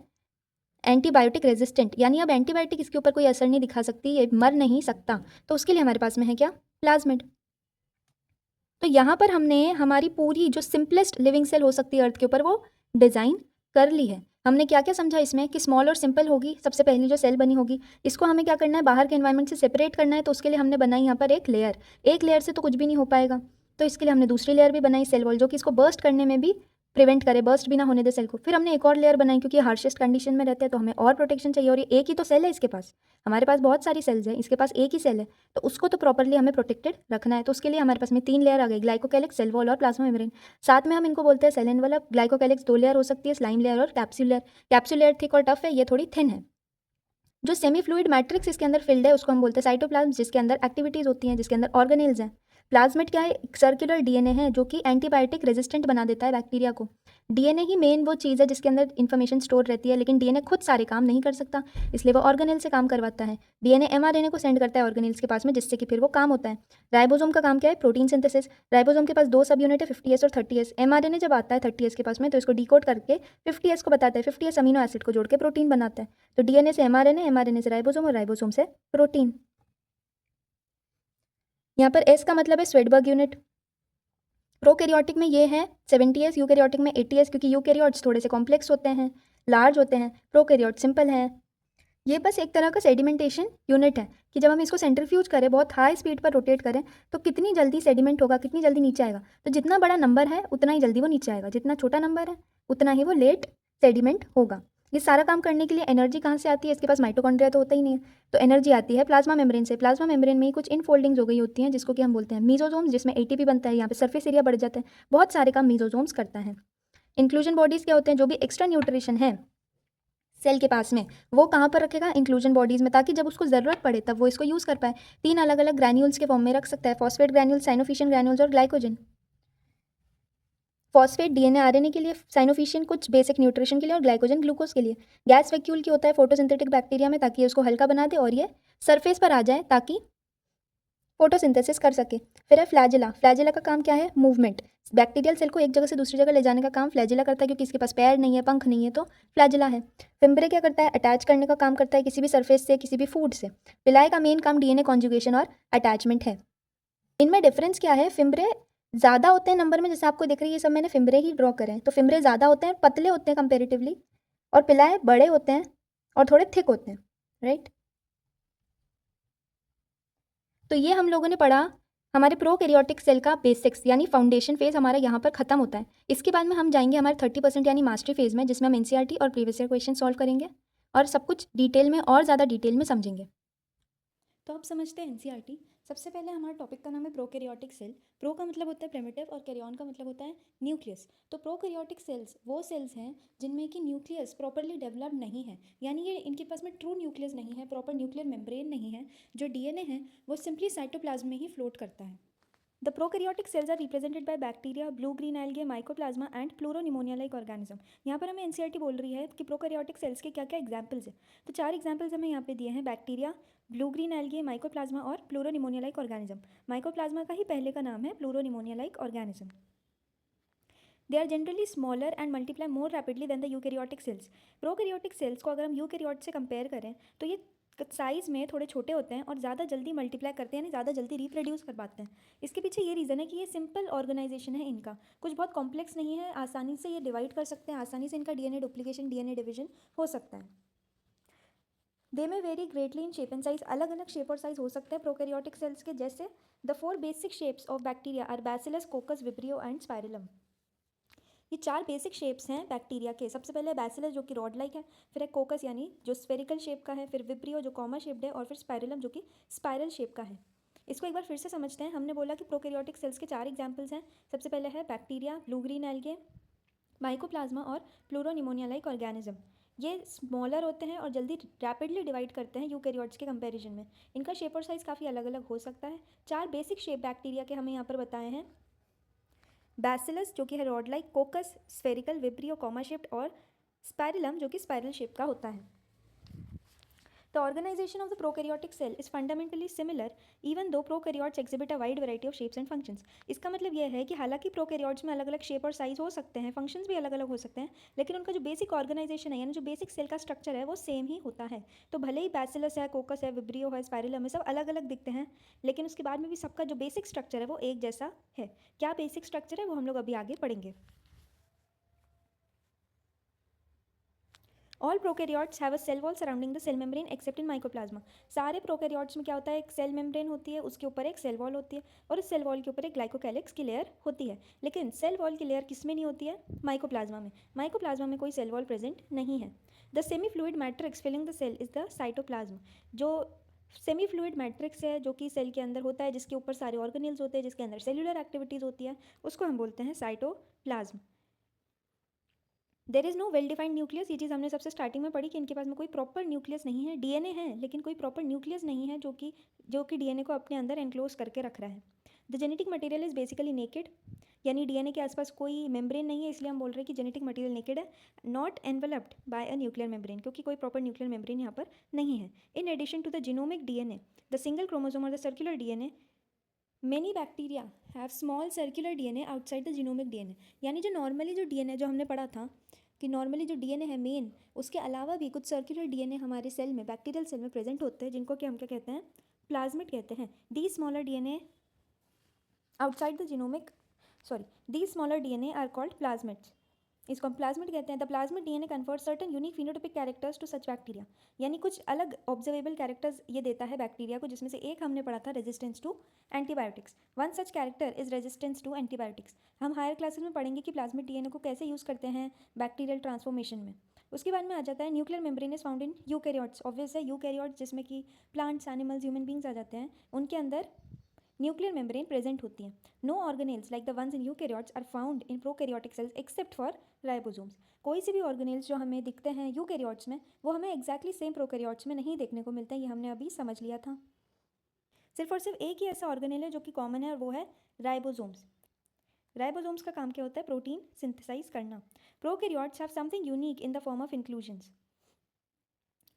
एंटीबायोटिक रेजिस्टेंट, यानी अब एंटीबायोटिक इसके ऊपर कोई असर नहीं दिखा सकती, ये मर नहीं सकता। तो उसके लिए हमारे पास में है क्या, प्लाज्मिड। तो यहाँ पर हमने हमारी पूरी जो सिंपलेस्ट लिविंग सेल हो सकती है अर्थ के ऊपर वो डिज़ाइन कर ली है। हमने क्या क्या समझा इसमें कि स्मॉल और सिंपल होगी, सबसे पहली जो सेल बनी होगी, इसको हमें क्या करना है, बाहर के एनवायरनमेंट से सेपरेट करना है। तो उसके लिए हमने बनाई यहाँ पर एक लेयर, एक लेयर से तो कुछ भी नहीं हो पाएगा, तो इसके लिए हमने दूसरी लेयर भी बनाई, सेल वॉल, जो कि इसको बर्स्ट करने में भी प्रिवेंट करे, बर्स्ट भी ना होने दे सेल को। फिर हमने एक और लेयर बनाई, क्योंकि हार्शेस्ट कंडीशन में रहते हैं तो हमें और प्रोटेक्शन चाहिए, और ये एक ही तो सेल है इसके पास, हमारे पास बहुत सारी सेल्स हैं, इसके पास एक ही सेल है, तो उसको तो प्रॉपरली हमें प्रोटेक्टेड रखना है। तो उसके लिए हमारे पास में 3 लेयर आ गई, ग्लाइकोकैलिक्स, सेल वॉल और प्लाज्मा मेम्ब्रेन। साथ में हम इनको बोलते हैं सेल एनवेलप। ग्लाइकोकैलिक्स 2 लेयर हो सकती है, स्लाइम लेयर और capsule layer. Capsule layer thick और टफ है, ये थोड़ी थिन है। जो सेमी फ्लूइड मैट्रिक्स इसके अंदर फिल्ड है उसको हम बोलते हैं साइटोप्लाज्म, जिसके अंदर एक्टिविटीज़ होती हैं, जिसके अंदर ऑर्गेनेल्स हैं। प्लाज्मिड क्या है, सर्कुलर डीएनए है जो कि एंटीबायोटिक रेजिस्टेंट बना देता है बैक्टीरिया को। डीएनए ही मेन वो चीज़ है जिसके अंदर इन्फॉर्मेशन स्टोर रहती है, लेकिन डीएनए खुद सारे काम नहीं कर सकता, इसलिए वो ऑर्गेनेल से काम करवाता है। डीएनए एमआरएनए को सेंड करता है ऑर्गेनेल्स के पास में, जिससे कि फिर वो काम होता है। राइबोसोम का काम क्या है, प्रोटीन सिंथेसिस। राइबोसोम के पास 2 सब यूनिट है, 50S और 30S। एमआरएनए जब आता है 30S के पास में तो इसको डिकोड करके 50S को बताता है, 50S अमीनो एसिड को जोड़ के प्रोटीन बनाता है। तो डीएनए से एमआरएनए, एमआरएनए से राइबोसोम और राइबोसोम से प्रोटीन। यहाँ पर एस का मतलब है स्वेडबर्ग यूनिट। प्रोकैरियोटिक में ये है 70S, यूकैरियोटिक में 80S, क्योंकि यूकैरियोट्स थोड़े से कॉम्प्लेक्स होते हैं, लार्ज होते हैं, प्रोकैरियोट सिंपल है। ये बस एक तरह का सेडिमेंटेशन यूनिट है कि जब हम इसको सेंट्रीफ्यूज करें, बहुत हाई स्पीड पर रोटेट करें, तो कितनी जल्दी सेडिमेंट होगा, कितनी जल्दी नीचे आएगा। तो जितना बड़ा नंबर है उतना ही जल्दी वो नीचे आएगा, जितना छोटा नंबर है उतना ही वो लेट सेडिमेंट होगा। ये सारा काम करने के लिए एनर्जी कहाँ से आती है? इसके पास माइटोकॉन्ड्रिया तो होता ही नहीं है, तो एनर्जी आती है प्लाज्मा मेम्ब्रेन से। प्लाज्मा मेम्ब्रेन में ही कुछ इनफोल्डिंग्स हो गई होती हैं जिसको कि हम बोलते हैं मीजोसोम्स, जिसमें एटीपी बनता है, यहाँ पे सरफेस एरिया बढ़ जाता है। बहुत सारे काम मीजोसोम्स करता है। इंक्लूजन बॉडीज़ क्या होते हैं? जो भी एक्स्ट्रा न्यूट्रिशन है सेल के पास में, वो कहाँ पर रखेगा? इंक्लूजन बॉडीज़ में, ताकि जब उसको ज़रूरत पड़े तब वो इसको यूज़ कर पाए। 3 अलग अलग ग्रैन्यूल्स के फॉर्म में रख सकता है, फॉस्फेट ग्रैन्यूल्स, साइनोफिशियन ग्रैन्यूल्स और ग्लाइकोजन। फॉस्फेट डीएनए आरएनए के लिए, साइनोफिशियन कुछ बेसिक न्यूट्रिशन के लिए और ग्लाइकोजन ग्लूकोज के लिए। गैस वैक्यूल की होता है फोटोसिंथेटिक बैक्टीरिया में, ताकि ये उसको हल्का बना दे और ये सरफेस पर आ जाए ताकि फोटोसिंथेसिस कर सके। फिर है फ्लैजिला। फ्लैजिला का काम क्या है? मूवमेंट। बैक्टीरियल सेल को एक जगह से दूसरी जगह ले जाने का काम फ्लैजिला करता है, क्योंकि इसके पास पैर नहीं है, पंख नहीं है, तो फ्लैजिला है। फिम्ब्रे क्या करता है? अटैच करने का काम करता है किसी भी सरफेस से, किसी भी फूड से। पिलाई का मेन काम डीएनए कॉन्जुगेशन और अटैचमेंट है। इनमें डिफरेंस क्या है? फिम्ब्रे ज़्यादा होते हैं नंबर में, जैसे आपको दिख रही है, ये सब मैंने फिम्ब्रे ही ड्रॉ करे हैं, तो फिम्ब्रे ज़्यादा होते हैं, पतले होते हैं कंपेरेटिवली, और पिलाए बड़े होते हैं और थोड़े थिक होते हैं, राइट। तो ये हम लोगों ने पढ़ा हमारे प्रोकैरियोटिक सेल का बेसिक्स, यानी फाउंडेशन फेज हमारा यहाँ पर खत्म होता है। इसके बाद में हम जाएंगे हमारे 30% यानी मास्टरी फेज में, जिसमें हम एनसीईआरटी और प्रीवियस ईयर क्वेश्चन सॉल्व करेंगे और सब कुछ डिटेल में और ज़्यादा डिटेल में समझेंगे। तो अब समझते हैं एनसीईआरटी। सबसे पहले हमारा टॉपिक का नाम है प्रोकैरियोटिक सेल। प्रो का मतलब होता है प्रिमिटिव और कैरियन का मतलब होता है न्यूक्लियस। तो प्रोकैरियोटिक सेल्स वो सेल्स हैं जिनमें कि न्यूक्लियस प्रॉपरली डेवलप्ड नहीं है, यानी ये इनके पास में ट्रू न्यूक्लियस नहीं है, प्रॉपर न्यूक्लियर मेम्ब्रेन नहीं है। जो डीएनए है वो सिंपली साइटोप्लाज्म में ही फ्लोट करता है। The prokaryotic cells are represented by bacteria, blue-green algae, mycoplasma and pleuropneumonia-like organism। यहाँ पर हमें एनसीईआरटी बोल रही है कि प्रोकैरियोटिक सेल्स के क्या क्या एग्जाम्पल्स हैं। तो 4 एग्जाम्पल्स हमें यहाँ पे दिए हैं: bacteria, blue green algae, mycoplasma और प्लूरोनिमोनिया-लाइक ऑर्गेनिज्म। माइकोप्लाज्मा का ही पहले का नाम है pleuropneumonia like organism. They are generally smaller and multiply more rapidly than the eukaryotic cells. Prokaryotic cells को अगर हम यूकैरियोट से कंपेयर करें तो ये साइज़ में थोड़े छोटे होते हैं और ज़्यादा जल्दी मल्टीप्लाई करते हैं, यानी ज़्यादा जल्दी रिप्रोड्यूस कर पाते हैं। इसके पीछे ये रीज़न है कि ये सिंपल ऑर्गेनाइजेशन है इनका, कुछ बहुत कॉम्प्लेक्स नहीं है, आसानी से ये डिवाइड कर सकते हैं, आसानी से इनका डीएनए डुप्लीकेशन, डीएनए डिवीजन हो सकता है। दे में very greatly in shape and size. अलग अलग शेप और साइज हो सकते हैं प्रोकैरियोटिक सेल्स के। जैसे the 4 basic shapes of bacteria are bacillus, coccus, vibrio and spirillum. ये 4 बेसिक शेप्स हैं बैक्टीरिया के। सबसे पहले बैसिलस जो कि रॉड लाइक है, फिर है कोकस यानी जो स्फेरिकल शेप का है, फिर विब्रियो जो कॉमा शेप्ड है, और फिर स्पाइरलम जो कि स्पाइरल शेप का है। इसको एक बार फिर से समझते हैं। हमने बोला कि प्रोकैरियोटिक सेल्स के 4 एग्जाम्पल्स हैं। सबसे पहले है bacteria, blue green algae, mycoplasma और प्लूरोनिमोनिया लाइक ऑर्गेनिज्म। ये स्मॉलर होते हैं और जल्दी रैपिडली डिवाइड करते हैं यूकैरियोट्स के कंपैरिजन में। इनका शेप और साइज़ काफ़ी अलग अलग हो सकता है। 4 बेसिक शेप बैक्टीरिया के हमें यहाँ पर बताए हैं: बैसिलस जो कि है rod like, कोकस spherical, vibrio comma shaped और स्पाइरलम जो कि स्पाइरल शेप का होता है। The organization of the prokaryotic cell is fundamentally similar even though prokaryotes exhibit a wide variety of shapes and functions। इसका मतलब यह है कि हालांकि प्रोकैरियोट्स में अलग अलग शेप और साइज हो सकते हैं, फंक्शंस भी अलग अलग हो सकते हैं, लेकिन उनका जो बेसिक ऑर्गेनाइजेशन है, यानी जो बेसिक सेल का स्ट्रक्चर है, वो सेम ही होता है। तो भले ही बैसिलस है, कोकस है, विब्रियो है, स्पाइरलम है, सब अलग अलग दिखते हैं, लेकिन उसके बाद में भी सबका जो बेसिक स्ट्रक्चर है वो एक जैसा है। क्या बेसिक स्ट्रक्चर है वो हम लोग अभी आगे पढ़ेंगे। All prokaryotes have a cell wall surrounding the cell membrane except in mycoplasma. सारे प्रोकैरियोट्स में क्या होता है? एक सेल मेम्ब्रेन होती है, उसके ऊपर एक सेल वॉल होती है, और उस सेल वॉल के ऊपर एक ग्लाइकोकैलिक्स की लेयर होती है। लेकिन सेल वॉल की लेयर किस में नहीं होती है? माइकोप्लाज्मा में। माइकोप्लाज्मा में कोई सेल वॉल प्रेजेंट नहीं है। The semi fluid matrix filling the cell is the cytoplasm. जो सेमी फ्लूइड मैट्रिक्स है जो कि सेल के अंदर होता है, जिसके ऊपर सारे ऑर्गेनेल्स होते हैं, जिसके अंदर सेल्यूलर एक्टिविटीज़ होती है, उसको हम बोलते हैं cytoplasm. There is no well defined nucleus. ये चीज़ हमने सबसे स्टार्टिंग में पढ़ी कि इनके पास में कोई प्रॉपर न्यूक्लियस नहीं है। डीएनए है लेकिन कोई प्रॉपर न्यूक्लियस नहीं है जो कि डीएनए को अपने अंदर एनक्लोज करके रख रहा है। The genetic material is basically naked, यानी डीएनए के आसपास कोई मेम्ब्रेन नहीं है, इसलिए हम बोल रहे हैं कि जेनेटिक मटेरियल नेकेड है। Not enveloped by a nuclear membrane, क्योंकि कोई प्रॉपर न्यूक्लियर मेम्ब्रेन यहाँ पर नहीं है। In addition to the genomic DNA, the single chromosome और the circular DNA, many bacteria have small circular DNA outside the genomic DNA. यानी जो normally जो डीएनए जो हमने पढ़ा था कि नॉर्मली जो डीएनए है मेन, उसके अलावा भी कुछ सर्कुलर डीएनए हमारे सेल में, बैक्टीरियल सेल में प्रेजेंट होते हैं, जिनको कि हम क्या कहते हैं? प्लाज्मिड कहते हैं। The smaller DNA outside the genomic the smaller DNA are called plasmids. इसको हम प्लाज्मिड कहते हैं। The plasmid DNA confers certain unique phenotypic characters to such bacteria, यानी कुछ अलग ऑब्जर्वेबल कैरेक्टर्स ये देता है बैक्टीरिया को, जिसमें से एक हमने पढ़ा था resistance to antibiotics. One such character is resistance to antibiotics. हम हायर क्लासेस में पढ़ेंगे कि प्लाज्मिड डीएनए को कैसे यूज़ करते हैं बैक्टीरियल ट्रांसफॉर्मेशन में। उसके बाद में आ जाता है nuclear membrane is found in eukaryotes. Obvious है यूकैरियोट्स जिसमें कि प्लांट्स, एनिमल्स, ह्यूमन बींग्स आ जाते हैं, उनके अंदर न्यूक्लियर मेम्ब्रेन प्रेजेंट होती हैं। No organelles like the ones in eukaryotes are found in prokaryotic cells except for ribosomes. कोई से भी ऑर्गेनेल्स जो हमें दिखते हैं यूकैरियोट्स में वो हमें एक्जैक्टली सेम प्रोकैरियोट्स में नहीं देखने को मिलते हैं, ये हमने अभी समझ लिया था। सिर्फ और सिर्फ एक ही ऐसा ऑर्गेनेल है जो कि कॉमन है और वो है राइबोसोम्स। राइबोसोम्स का काम क्या होता है? प्रोटीन सिंथेसाइज करना। Prokaryotes have something unique in the form of inclusions.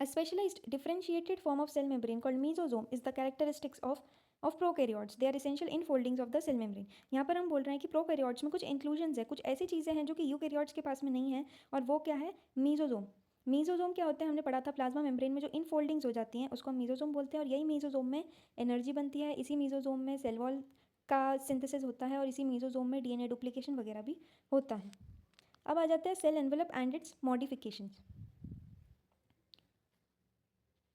A specialized differentiated form of cell membrane called mesosome is the characteristics of prokaryotes. They are essential infoldings of the cell membrane. यहाँ पर हम बोल रहे हैं कि prokaryotes में कुछ inclusions है, कुछ ऐसी चीज़ें हैं जो कि यूकैरियोट्स के पास में नहीं है, और वो क्या है? मीजोजोम। मीजोजोम क्या होता है? हमने पढ़ा था प्लाज्मा मेम्ब्रेन में जो इनफोल्डिंग्स हो जाती हैं उसको हम मीजोजोम बोलते हैं, और यही मीजोजोम में एनर्जी बनती है, इसी मीजोजोम में सेल वॉल का सिंथेसिस होता है, और इसी मीजोजोम में डीएनए डुप्लीकेशन वगैरह भी होता है। अब आ जाता है cell envelope and its modifications.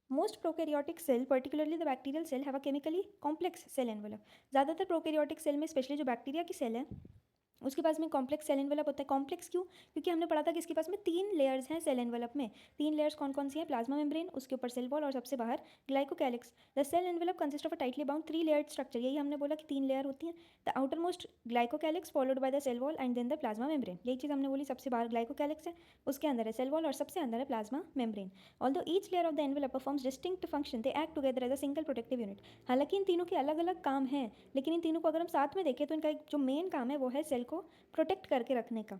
Most prokaryotic cell, particularly the bacterial cell, have a chemically complex cell envelope. ज़्यादातर prokaryotic cell में स्पेशली जो बैक्टीरिया की सेल है उसके पास में कॉम्प्लेक्स सेल एनवेलप होता है। कॉम्प्लेक्स क्यों? क्योंकि हमने पढ़ा था कि इसके पास में 3 लेयर्स हैं सेल एनवेलप में। 3 लेयर्स कौन कौन सी हैं? प्लाज्मा मेम्ब्रेन, उसके ऊपर सेल वॉल, और सबसे बाहर glycocalyx. The cell envelope consist of a tightly bound 3 layered structure. यही हमने बोला कि 3 लेयर होती हैं। The outermost glycocalyx followed by the cell wall and then the plasma membrane. यही चीज़ हमने बोली, सबसे बाहर ग्लाइकोकैलिक्स है, उसके अंदर है सेल वॉल, और सबसे अंदर है plasma membrane. Although each layer of the envelope performs distinct function, they act together as a single protective unit. हालांकि इन तीनों के अलग अलग काम हैं, लेकिन इन तीनों को अगर हम साथ में देखें तो इनका एक जो मेन काम है वो है सेल को प्रोटेक्ट करके रखने का।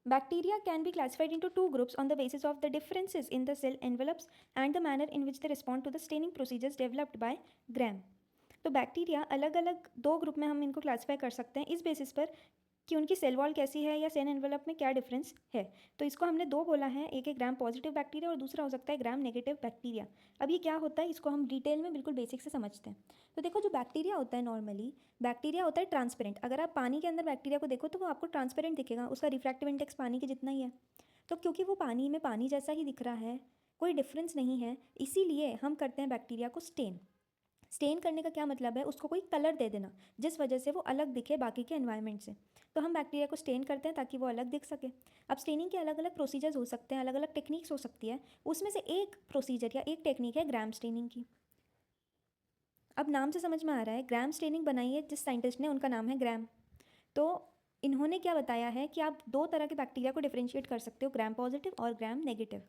Bacteria can be classified into 2 groups on the basis of the differences in the cell envelopes and the manner in which they respond to the staining procedures developed by Graham. तो bacteria अलग अलग 2 group में हम इनको classify कर सकते हैं इस बेसिस पर कि उनकी सेल वॉल कैसी है या सेल एनवेलप में क्या डिफरेंस है। तो इसको हमने 2 बोला है, एक है ग्राम पॉजिटिव बैक्टीरिया और दूसरा हो सकता है ग्राम नेगेटिव बैक्टीरिया। अब ये क्या होता है इसको हम डिटेल में बिल्कुल बेसिक से समझते हैं। तो देखो, जो बैक्टीरिया होता है नॉर्मली बैक्टीरिया होता है ट्रांसपेरेंट। अगर आप पानी के अंदर बैक्टीरिया को देखो तो वो आपको ट्रांसपेरेंट दिखेगा, उसका रिफ्रैक्टिव इंडेक्स पानी के जितना ही है। तो क्योंकि वो पानी में पानी जैसा ही दिख रहा है, कोई डिफरेंस नहीं है, इसीलिए हम करते हैं बैक्टीरिया को स्टेन। स्टेन करने का क्या मतलब है? उसको कोई कलर दे देना जिस वजह से वो अलग दिखे बाकी के एनवायरनमेंट से। तो हम बैक्टीरिया को स्टेन करते हैं ताकि वो अलग दिख सके। अब स्टेनिंग के अलग अलग प्रोसीजर्स हो सकते हैं, अलग अलग टेक्निक्स हो सकती है, उसमें से एक प्रोसीजर या एक टेक्निक है ग्राम स्टेनिंग की। अब नाम से समझ में आ रहा है, ग्राम स्टेनिंग बनाई है जिस साइंटिस्ट ने, उनका नाम है ग्राम। तो इन्होंने क्या बताया है कि आप 2 तरह के बैक्टीरिया को डिफरेंशिएट कर सकते हो, ग्राम पॉजिटिव और ग्राम नेगेटिव।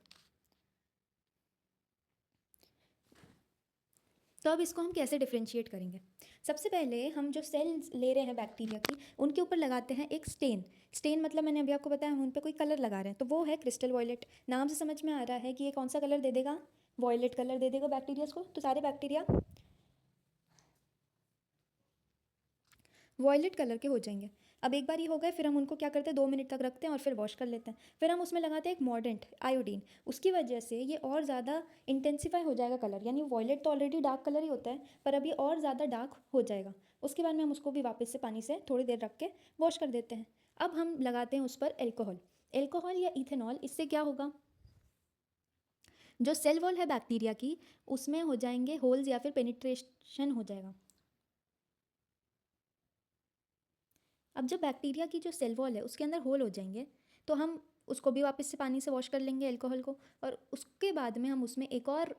तो अब इसको हम कैसे डिफरेंशिएट करेंगे? सबसे पहले हम जो सेल्स ले रहे हैं बैक्टीरिया की, उनके ऊपर लगाते हैं एक स्टेन। स्टेन मतलब मैंने अभी आपको बताया, हम उन पर कोई कलर लगा रहे हैं, तो वो है क्रिस्टल वॉयलेट। नाम से समझ में आ रहा है कि ये कौन सा कलर दे देगा? वॉयलेट कलर दे देगा बैक्टीरिया को। तो सारे बैक्टीरिया वॉयलेट कलर के हो जाएंगे। अब एक बार ये हो गए, फिर हम उनको क्या करते हैं, 2 मिनट तक रखते हैं और फिर वॉश कर लेते हैं। फिर हम उसमें लगाते हैं एक मॉर्डेंट आयोडीन, उसकी वजह से ये और ज़्यादा इंटेंसिफाई हो जाएगा कलर, यानी वॉयलेट तो ऑलरेडी डार्क कलर ही होता है, पर अब ये और ज़्यादा डार्क हो जाएगा। उसके बाद में हम उसको भी वापस से पानी से थोड़ी देर रख के वॉश कर देते हैं। अब हम लगाते हैं उस पर एल्कोहल। एल्कोहल या इथेनॉल, इससे क्या होगा? जो सेल वॉल है बैक्टीरिया की, उसमें हो जाएंगे होल्स या फिर पेनिट्रेशन हो जाएगा। अब जब बैक्टीरिया की जो सेल वॉल है उसके अंदर होल हो जाएंगे, तो हम उसको भी वापस से पानी से वॉश कर लेंगे एल्कोहल को, और उसके बाद में हम उसमें एक और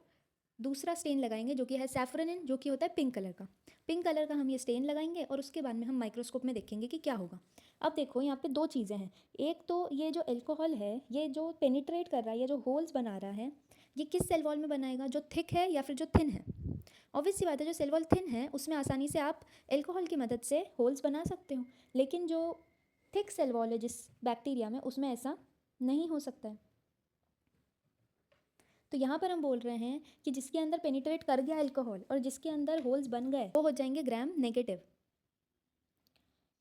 दूसरा स्टेन लगाएंगे जो कि है सैफरनिन, जो कि होता है पिंक कलर का। पिंक कलर का हम ये स्टेन लगाएंगे और उसके बाद में हम माइक्रोस्कोप में देखेंगे कि क्या होगा। अब देखो, यहाँ पे 2 चीज़ें हैं। एक तो ये जो एल्कोहल है, ये जो पेनिट्रेट कर रहा है, ये जो होल्स बना रहा है, ये किस सेल वॉल में बनाएगा? जो थिक है या फिर जो थिन है? ऑब्वियस सी बात है, जो सेल वॉल थिन है उसमें आसानी से आप एल्कोहल की मदद से होल्स बना सकते हो, लेकिन जो थिक सेल वॉल है जिस बैक्टीरिया में, उसमें ऐसा नहीं हो सकता है। तो यहाँ पर हम बोल रहे हैं कि जिसके अंदर पेनिट्रेट कर गया एल्कोहल और जिसके अंदर होल्स बन गए, वो हो जाएंगे ग्राम नेगेटिव,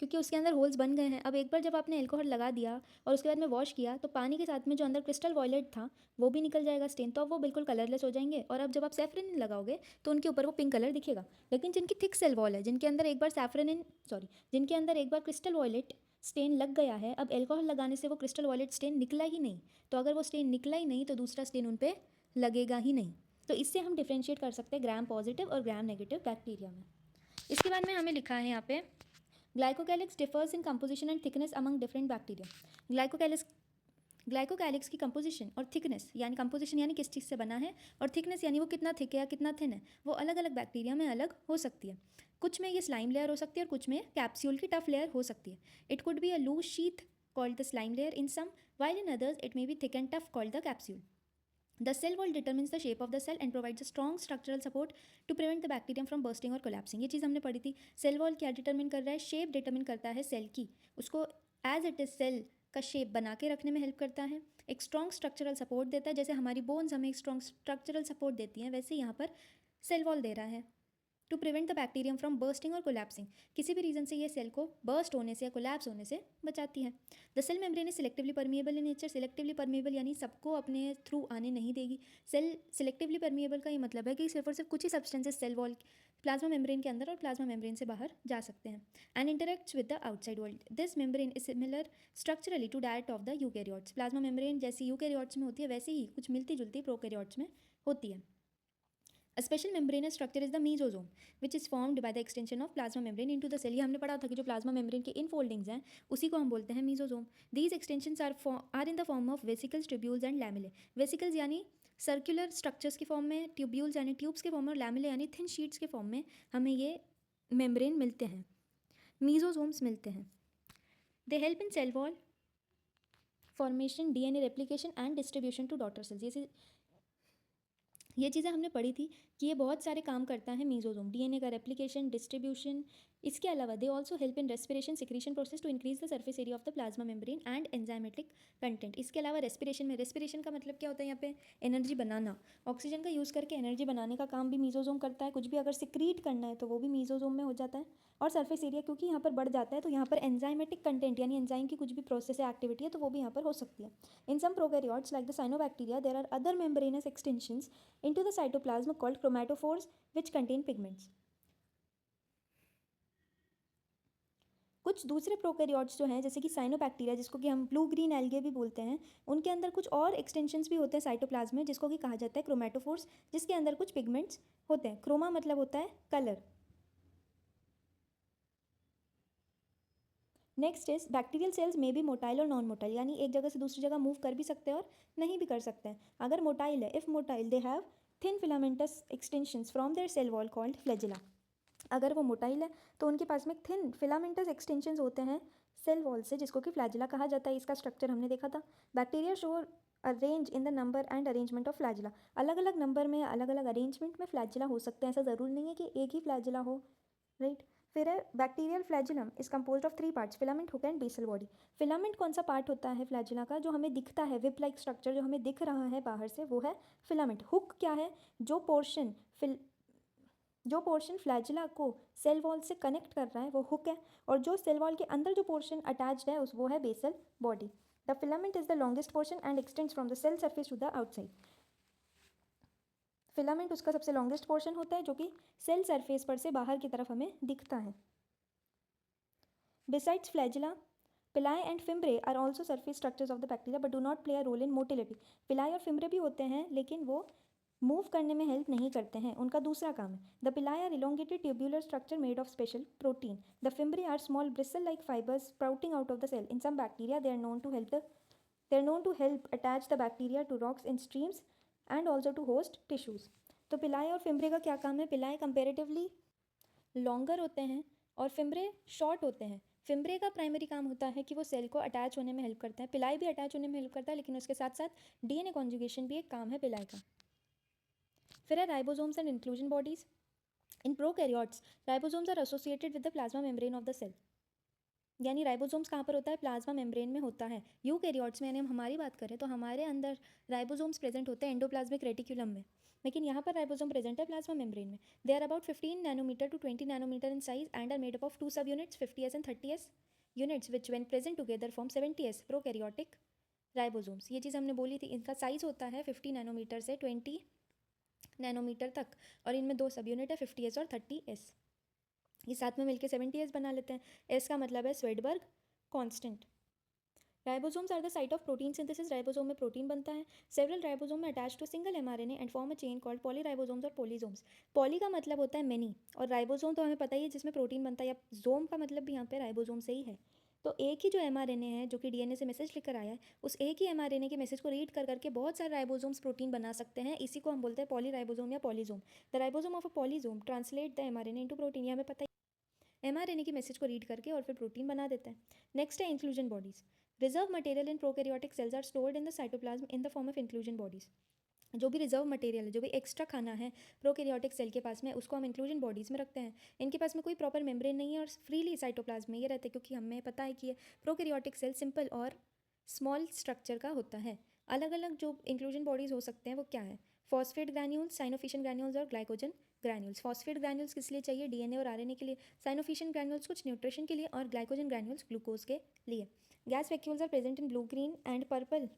क्योंकि उसके अंदर होल्स बन गए हैं। अब एक बार जब आपने एल्कोहल लगा दिया और उसके बाद में वॉश किया, तो पानी के साथ में जो अंदर क्रिस्टल वॉयलेट था वो भी निकल जाएगा स्टेन, तो अब वो बिल्कुल कलरलेस हो जाएंगे। और अब जब आप सैफरनिन लगाओगे तो उनके ऊपर वो पिंक कलर दिखेगा। लेकिन जिनकी थिक सेल वॉल है, जिनके अंदर एक बार जिनके अंदर एक बार क्रिस्टल वॉयलेट स्टेन लग गया है, अब एल्कोहल लगाने से वो क्रिस्टल वॉयलेट स्टेन निकला ही नहीं। तो अगर वो स्टेन निकला ही नहीं तो दूसरा स्टेन उन पर लगेगा ही नहीं। तो इससे हम डिफ्रेंशिएट कर सकते हैं ग्राम पॉजिटिव और ग्राम नेगेटिव बैक्टीरिया में। इसके बाद में हमें लिखा है यहाँ पे, glycocalyx differs in composition and thickness among different bacteria. Glycocalyx glycocalyx की कंपोजिशन और थिकनेस, यानी कंपोजिशन यानी किस चीज़ से बना है, और थिकनेस यानी वो कितना थिक है या कितना थिन है, वो अलग अलग बैक्टीरिया में अलग हो सकती है। कुछ में ये स्लाइम लेयर हो सकती है और कुछ में कैप्सूल की टफ लेयर हो सकती है। It could be a loose sheath called the slime layer in some, while in others it may be thick and tough called the capsule. The cell wall determines the shape of the cell and provides a strong structural support to prevent the bacterium from bursting or collapsing. ये चीज़ हमने पढ़ी थी। Cell wall क्या determine कर रहा है? Shape determine करता है सेल की, उसको एज इट इज सेल का शेप बना के रखने में हेल्प करता है। एक स्ट्रॉन्ग स्ट्रक्चरल सपोर्ट देता है, जैसे हमारी बोन्स हमें एक स्ट्रॉन्ग स्ट्रक्चरल सपोर्ट देती हैं, वैसे यहाँ पर सेल वॉल दे रहा है। To prevent the bacterium from bursting और कोलैप्सिंग, किसी भी रीज़न से ये सेल को बर्स्ट होने से या कोलैप्स होने से बचाती है। The cell membrane is selectively permeable in nature. Selectively permeable यानी सबको अपने थ्रू आने नहीं देगी। सेल सिलेक्टिवली परमिएबल का ये मतलब है कि सिर्फ और सिर्फ कुछ ही substances cell wall plasma membrane के अंदर और प्लाज्मा मेम्ब्रेन से बाहर जा सकते हैं। And interacts with the outside world. This membrane is similar structurally to that of the eukaryotes. Plasma membrane जैसी यूकैरियोट्स में होती है वैसे ही कुछ मिलती जुलती प्रोकैरियोट्स में होती है। A special membranous structure is the mesosome, which is formed by the extension of plasma membrane into the cell. ये हमने पढ़ा था कि जो प्लाज्मा मेम्ब्रेन के इनफोल्डिंग्स हैं उसी को हम बोलते हैं mesosome. These extensions are in the form of vesicles, tubules and lamellae. Vesicles यानी सर्कुलर स्ट्रक्चर्स की फॉर्म में, ट्यूब्यूल्स यानी ट्यूब्स के फॉर्म में, और लैमेले यानी थिन शीट्स के फॉर्म में हमें ये मेम्ब्रेन मिलते हैं, मीजोजोम्स मिलते हैं। They help in cell wall formation, DNA replication and distribution to daughter cells. ये चीज़ें हमने पढ़ी थी कि ये बहुत सारे काम करता है मीजोजोम, डीएनए का रेप्लिकेशन, डिस्ट्रीब्यूशन। इसके अलावा they also help in respiration secretion process to increase the surface area of the plasma membrane and enzymatic content. इसके अलावा रेस्पिरेशन में, रेस्पिरेशन का मतलब क्या होता है यहाँ पे? एनर्जी बनाना। ऑक्सीजन का यूज़ करके एनर्जी बनाने का काम भी मीजोजोम करता है। कुछ भी अगर सिक्रीट करना है तो वो भी मीजोजोम में हो जाता है। और सर्फेस एरिया क्योंकि यहाँ पर बढ़ जाता है तो यहाँ पर एंजाइमेटिक कंटेंट यानी एंजाइम की कुछ भी प्रोसेस या एक्टिविटी है तो वो भी यहाँ पर हो सकती है। In some prokaryotes like the cyanobacteria there are other membranous extensions into the cytoplasm called chromatophores which contain pigments. कुछ दूसरे प्रोकैरियोट्स जो हैं जैसे कि साइनोबैक्टीरिया, जिसको कि हम ब्लू ग्रीन एल्गे भी बोलते हैं, उनके अंदर कुछ और एक्सटेंशंस भी होते हैं साइटोप्लाज्म में, जिसको कि कहा जाता है क्रोमेटोफोर्स, जिसके अंदर कुछ पिगमेंट्स होते हैं। क्रोमा मतलब होता है colour. Next is bacterial cells में भी मोटाइल और नॉन मोटाइल, यानी एक जगह से दूसरी जगह मूव कर भी सकते हैं और नहीं भी कर सकते हैं। अगर मोटाइल है, if motile, they have thin filamentous extensions from their cell wall called flagella. अगर वो मोटाइल है तो उनके पास में थिन फिलामेंटस एक्सटेंशंस होते हैं सेल वॉल से, जिसको कि फ्लैजिला कहा जाता है। इसका स्ट्रक्चर हमने देखा था। Bacteria show arrange in the number and arrangement of flagella. अलग अलग नंबर में, अलग अलग अरेंजमेंट में फ्लैजिला हो सकते हैं, ऐसा ज़रूरी नहीं है कि एक ही फ्लैजिला हो, राइट। फिर है bacterial flagellum is composed of 3 parts, filament, hook and basal body. Filament कौन सा पार्ट होता है फ्लैजिला का? जो हमें दिखता है, विप लाइक स्ट्रक्चर जो हमें दिख रहा है बाहर से, वो है फिलामेंट। हुक क्या है? जो पोर्शन फ्लैजिला को सेल वॉल से कनेक्ट कर रहा है वो हुक है, और जो सेल वॉल के अंदर जो पोर्शन अटैच्ड है वो है basal body. The filament is the longest portion and extends from the cell surface to the outside. Filament उसका सबसे लॉन्गेस्ट पोर्शन होता है जो कि सेल सरफेस पर से बाहर की तरफ हमें दिखता है। Besides flagella, pili and fimbriae are also surface structures of the bacteria but do not play a role in motility. Pili और फिम्ब्रे भी होते हैं लेकिन वो मूव करने में हेल्प नहीं करते हैं, उनका दूसरा काम है। The pili are elongated tubular structure made of special protein. The fimbriae are small bristle like fibres sprouting out of the cell. In some bacteria they are known to help attach the bacteria to rocks in streams and also to host tissues. तो पिलाई और fimbriae का क्या काम है? पिलाई comparatively longer होते हैं और फिम्ब्रे शॉर्ट होते हैं। फिम्ब्रे का प्राइमरी काम होता है कि वो सेल को अटैच होने में हेल्प करता है। पिलाई भी अटैच होने में हेल्प करता है लेकिन उसके साथ साथ डीएनए कॉन्जुगेशन भी एक काम है पिलाई का। फिर है ribosomes and inclusion bodies. In prokaryotes ribosomes are associated with the plasma membrane of the cell, यानी राइबोसोम्स कहाँ पर होता है? प्लाज्मा मेम्ब्रेन में होता है। यूकैरियोट्स में, यानी हम हमारी बात करें तो हमारे अंदर राइबोसोम्स प्रेजेंट होते हैं एंडोप्लाज्मिक रेटिक्यूलम में, लेकिन यहाँ पर राइबोसोम प्रेजेंट है प्लाज्मा मेम्ब्रेन में। They are about 15 nanometre to 20 nanometre in size and are made up of 2 subunits 50s and 30s units which when present together form 70s prokaryotic ribosomes. ये चीज़ हमने बोली थी। इनका size होता है 50 नैनोमीटर से 20 नैनोमीटर तक, और इनमें 2 सब यूनिट है 50s और 30s। ये साथ में मिलकर 70s बना लेते हैं। एस का मतलब है Svedberg constant. Ribosomes are the site of protein synthesis. Ribosome में प्रोटीन बनता है। सेवरल राइबोसोम में attach to single mRNA and form a chain called polyribosomes और पॉलीसोम्स। पॉली का मतलब होता है मेनी, और राइबोसोम तो हमें पता ही है जिसमें प्रोटीन बनता है, या जोम का मतलब भी यहाँ पे राइबोसोम से ही है। तो एक ही जो mRNA है जो कि DNA से मैसेज लेकर आया है, उस एक ही mRNA के मैसेज को रीड कर करके बहुत सारे राइबोसोम्स प्रोटीन बना सकते हैं। इसी को हम बोलते हैं पॉलीराइबोसोम या polysome. The ribosome of a polysome translate the mRNA into protein. ये हमें पता है, mRNA की मैसेज को रीड करके और फिर प्रोटीन बना देता है। नेक्स्ट है inclusion bodies. Reserve material in prokaryotic cells are stored in the cytoplasm in the form of inclusion bodies. जो भी रिजर्व मटेरियल है, जो भी एक्स्ट्रा खाना है प्रोकैरियोटिक सेल के पास में, उसको हम इंक्लूजन बॉडीज़ में रखते हैं। इनके पास में कोई प्रॉपर मेम्ब्रेन नहीं है और फ्रीली साइटोप्लाज्म में ये रहते हैं, क्योंकि हमें पता है कि ये प्रोकैरियोटिक सेल सिंपल और स्मॉल स्ट्रक्चर का होता है। अलग अलग जो इंक्लूजन बॉडीज़ हो सकते हैं वो क्या है? फॉस्फेट ग्रैन्यूल्स, साइनोफिशियन ग्रैन्यूल्स और ग्लाइकोजन ग्रैन्यूल्स। फॉस्फेट ग्रैन्यूल्स किस लिए चाहिए? डीएनए और आरएनए के लिए। साइनोफिशियन ग्रैन्यूल्स कुछ न्यूट्रिशन के लिए और ग्लाइकोजन ग्रैन्यूल्स ग्लूकोज के लिए। Gas vacuoles are present in blue, green and purple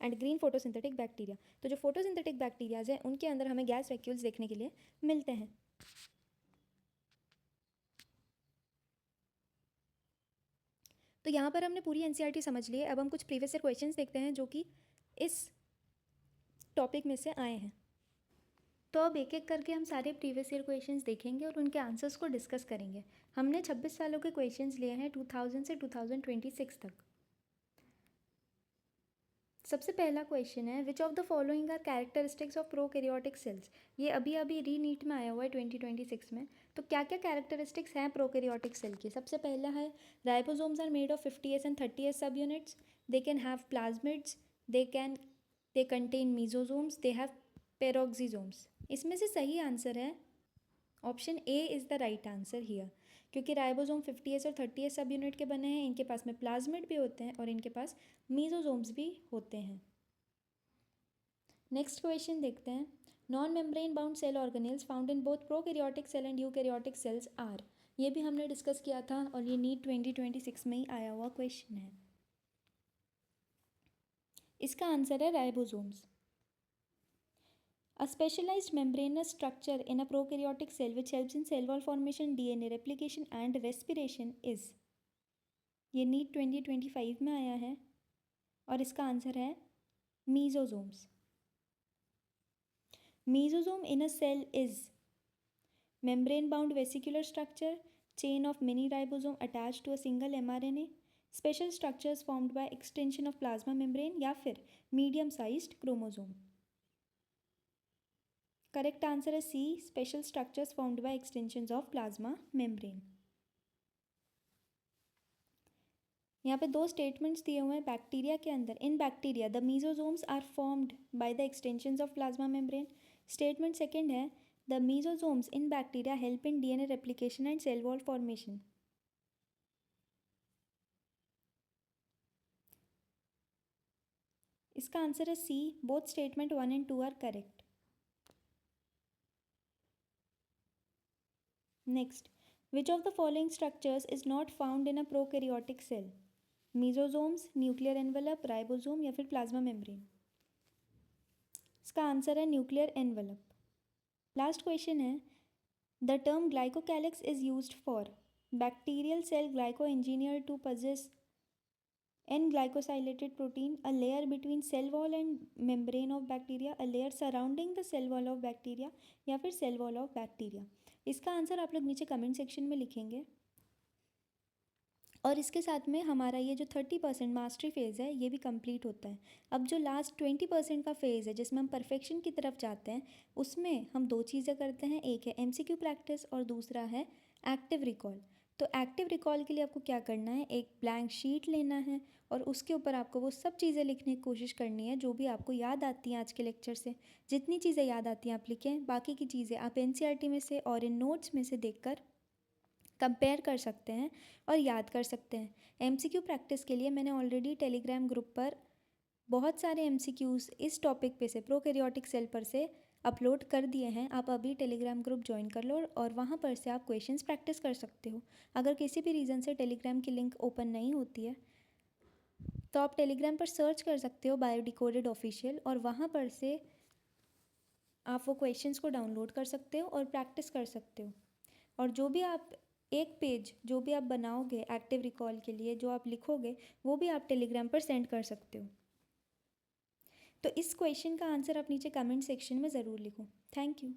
and green photosynthetic bacteria. तो जो फोटोसिंथेटिक बैक्टीरियाज हैं उनके अंदर हमें गैस वैक्यूल्स देखने के लिए मिलते हैं। तो यहाँ पर हमने पूरी एनसीईआरटी समझ ली है। अब हम कुछ प्रीवियस ईयर क्वेश्चंस देखते हैं जो कि इस टॉपिक में से आए हैं। तो अब एक एक करके हम सारे प्रीवियस ईयर क्वेश्चंस देखेंगे और उनके आंसर्स को डिस्कस करेंगे। हमने 26 सालों के क्वेश्चंस लिए हैं 2000 से 2026 तक। सबसे पहला क्वेश्चन है, which of the following are characteristics of prokaryotic cells. ये अभी अभी रीनीट में आया हुआ है 2026 में। तो क्या क्या कैरेक्टरिस्टिक्स हैं प्रोकैरियोटिक सेल की? सबसे पहला है, ribosomes are made of 50s and 30s subunits. They can have plasmids, they contain mesosomes, they have peroxisomes. इसमें से सही आंसर है option a is the right answer here, क्योंकि राइबोसोम 50s और 30s सब यूनिट के बने हैं। इनके पास में प्लाज्मिड भी होते हैं और इनके पास मीजोसोम्स भी होते हैं। नेक्स्ट क्वेश्चन देखते हैं, non membrane bound cell organelles found in both prokaryotic cell and eukaryotic cells are. ये भी हमने डिस्कस किया था और ये नीट 2026 में ही आया हुआ क्वेश्चन है। इसका आंसर है ribosomes. A specialized membranous structure in a prokaryotic cell which helps in cell wall formation, DNA replication and respiration is। ये नीट 2025 में आया है और इसका आंसर है mesosomes. Mesosome in a cell is membrane bound vesicular structure, chain of mini ribosome attached to a single mRNA, special structures formed by extension of plasma membrane या फिर medium sized chromosome। Correct answer है c, special structures formed by extensions of plasma membrane. यहाँ पे दो statements दिए हुए हैं bacteria के अंदर। In bacteria the mesosomes are formed by the extensions of plasma membrane. Statement second है, the mesosomes in bacteria help in DNA replication and cell wall formation. इसका आंसर है C, both statement 1 and 2 are correct. Next, which of the following structures is not found in a prokaryotic cell? Mesosomes, nuclear envelope, ribosome या फिर plasma membrane? इसका answer है nuclear envelope. Last question है, the term glycocalyx is used for bacterial cell glyco engineer to possess N-glycosylated protein, a layer between cell wall and membrane of bacteria, a layer surrounding the cell wall of bacteria या फिर cell wall of bacteria। इसका answer आप लोग नीचे comment section में लिखेंगे। और इसके साथ में हमारा ये जो 30% मास्टरी फेज़ है ये भी कंप्लीट होता है। अब जो लास्ट 20% का फेज़ है जिसमें हम परफेक्शन की तरफ जाते हैं, उसमें हम दो चीज़ें करते हैं, एक है MCQ प्रैक्टिस और दूसरा है एक्टिव रिकॉल। तो एक्टिव रिकॉल के लिए आपको क्या करना है, एक ब्लैंक शीट लेना है और उसके ऊपर आपको वो सब चीज़ें लिखने की कोशिश करनी है जो भी आपको याद आती हैं आज के लेक्चर से। जितनी चीज़ें याद आती हैं आप लिखें, बाकी की चीज़ें आप NCERT में से और इन नोट्स में से देखकर कंपेयर कर सकते हैं और याद कर सकते हैं। MCQ प्रैक्टिस के लिए मैंने ऑलरेडी टेलीग्राम ग्रुप पर बहुत सारे MCQs इस टॉपिक पे से प्रोकैरियोटिक सेल पर से अपलोड कर दिए हैं। आप अभी टेलीग्राम ग्रुप ज्वाइन कर लो और वहाँ पर से आप क्वेश्चंस प्रैक्टिस कर सकते हो। अगर किसी भी रीज़न से टेलीग्राम की लिंक ओपन नहीं होती है तो आप टेलीग्राम पर सर्च कर सकते हो बायोडिकोडेड ऑफिशियल और वहाँ पर से आप वो क्वेश्चंस को डाउनलोड कर सकते हो और प्रैक्टिस कर सकते हो। और जो भी आप एक पेज जो भी आप बनाओगे एक्टिव रिकॉल के लिए, जो आप लिखोगे वो भी आप टेलीग्राम पर सेंड कर सकते हो। तो इस क्वेश्चन का आंसर आप नीचे कमेंट सेक्शन में ज़रूर लिखो। Thank you.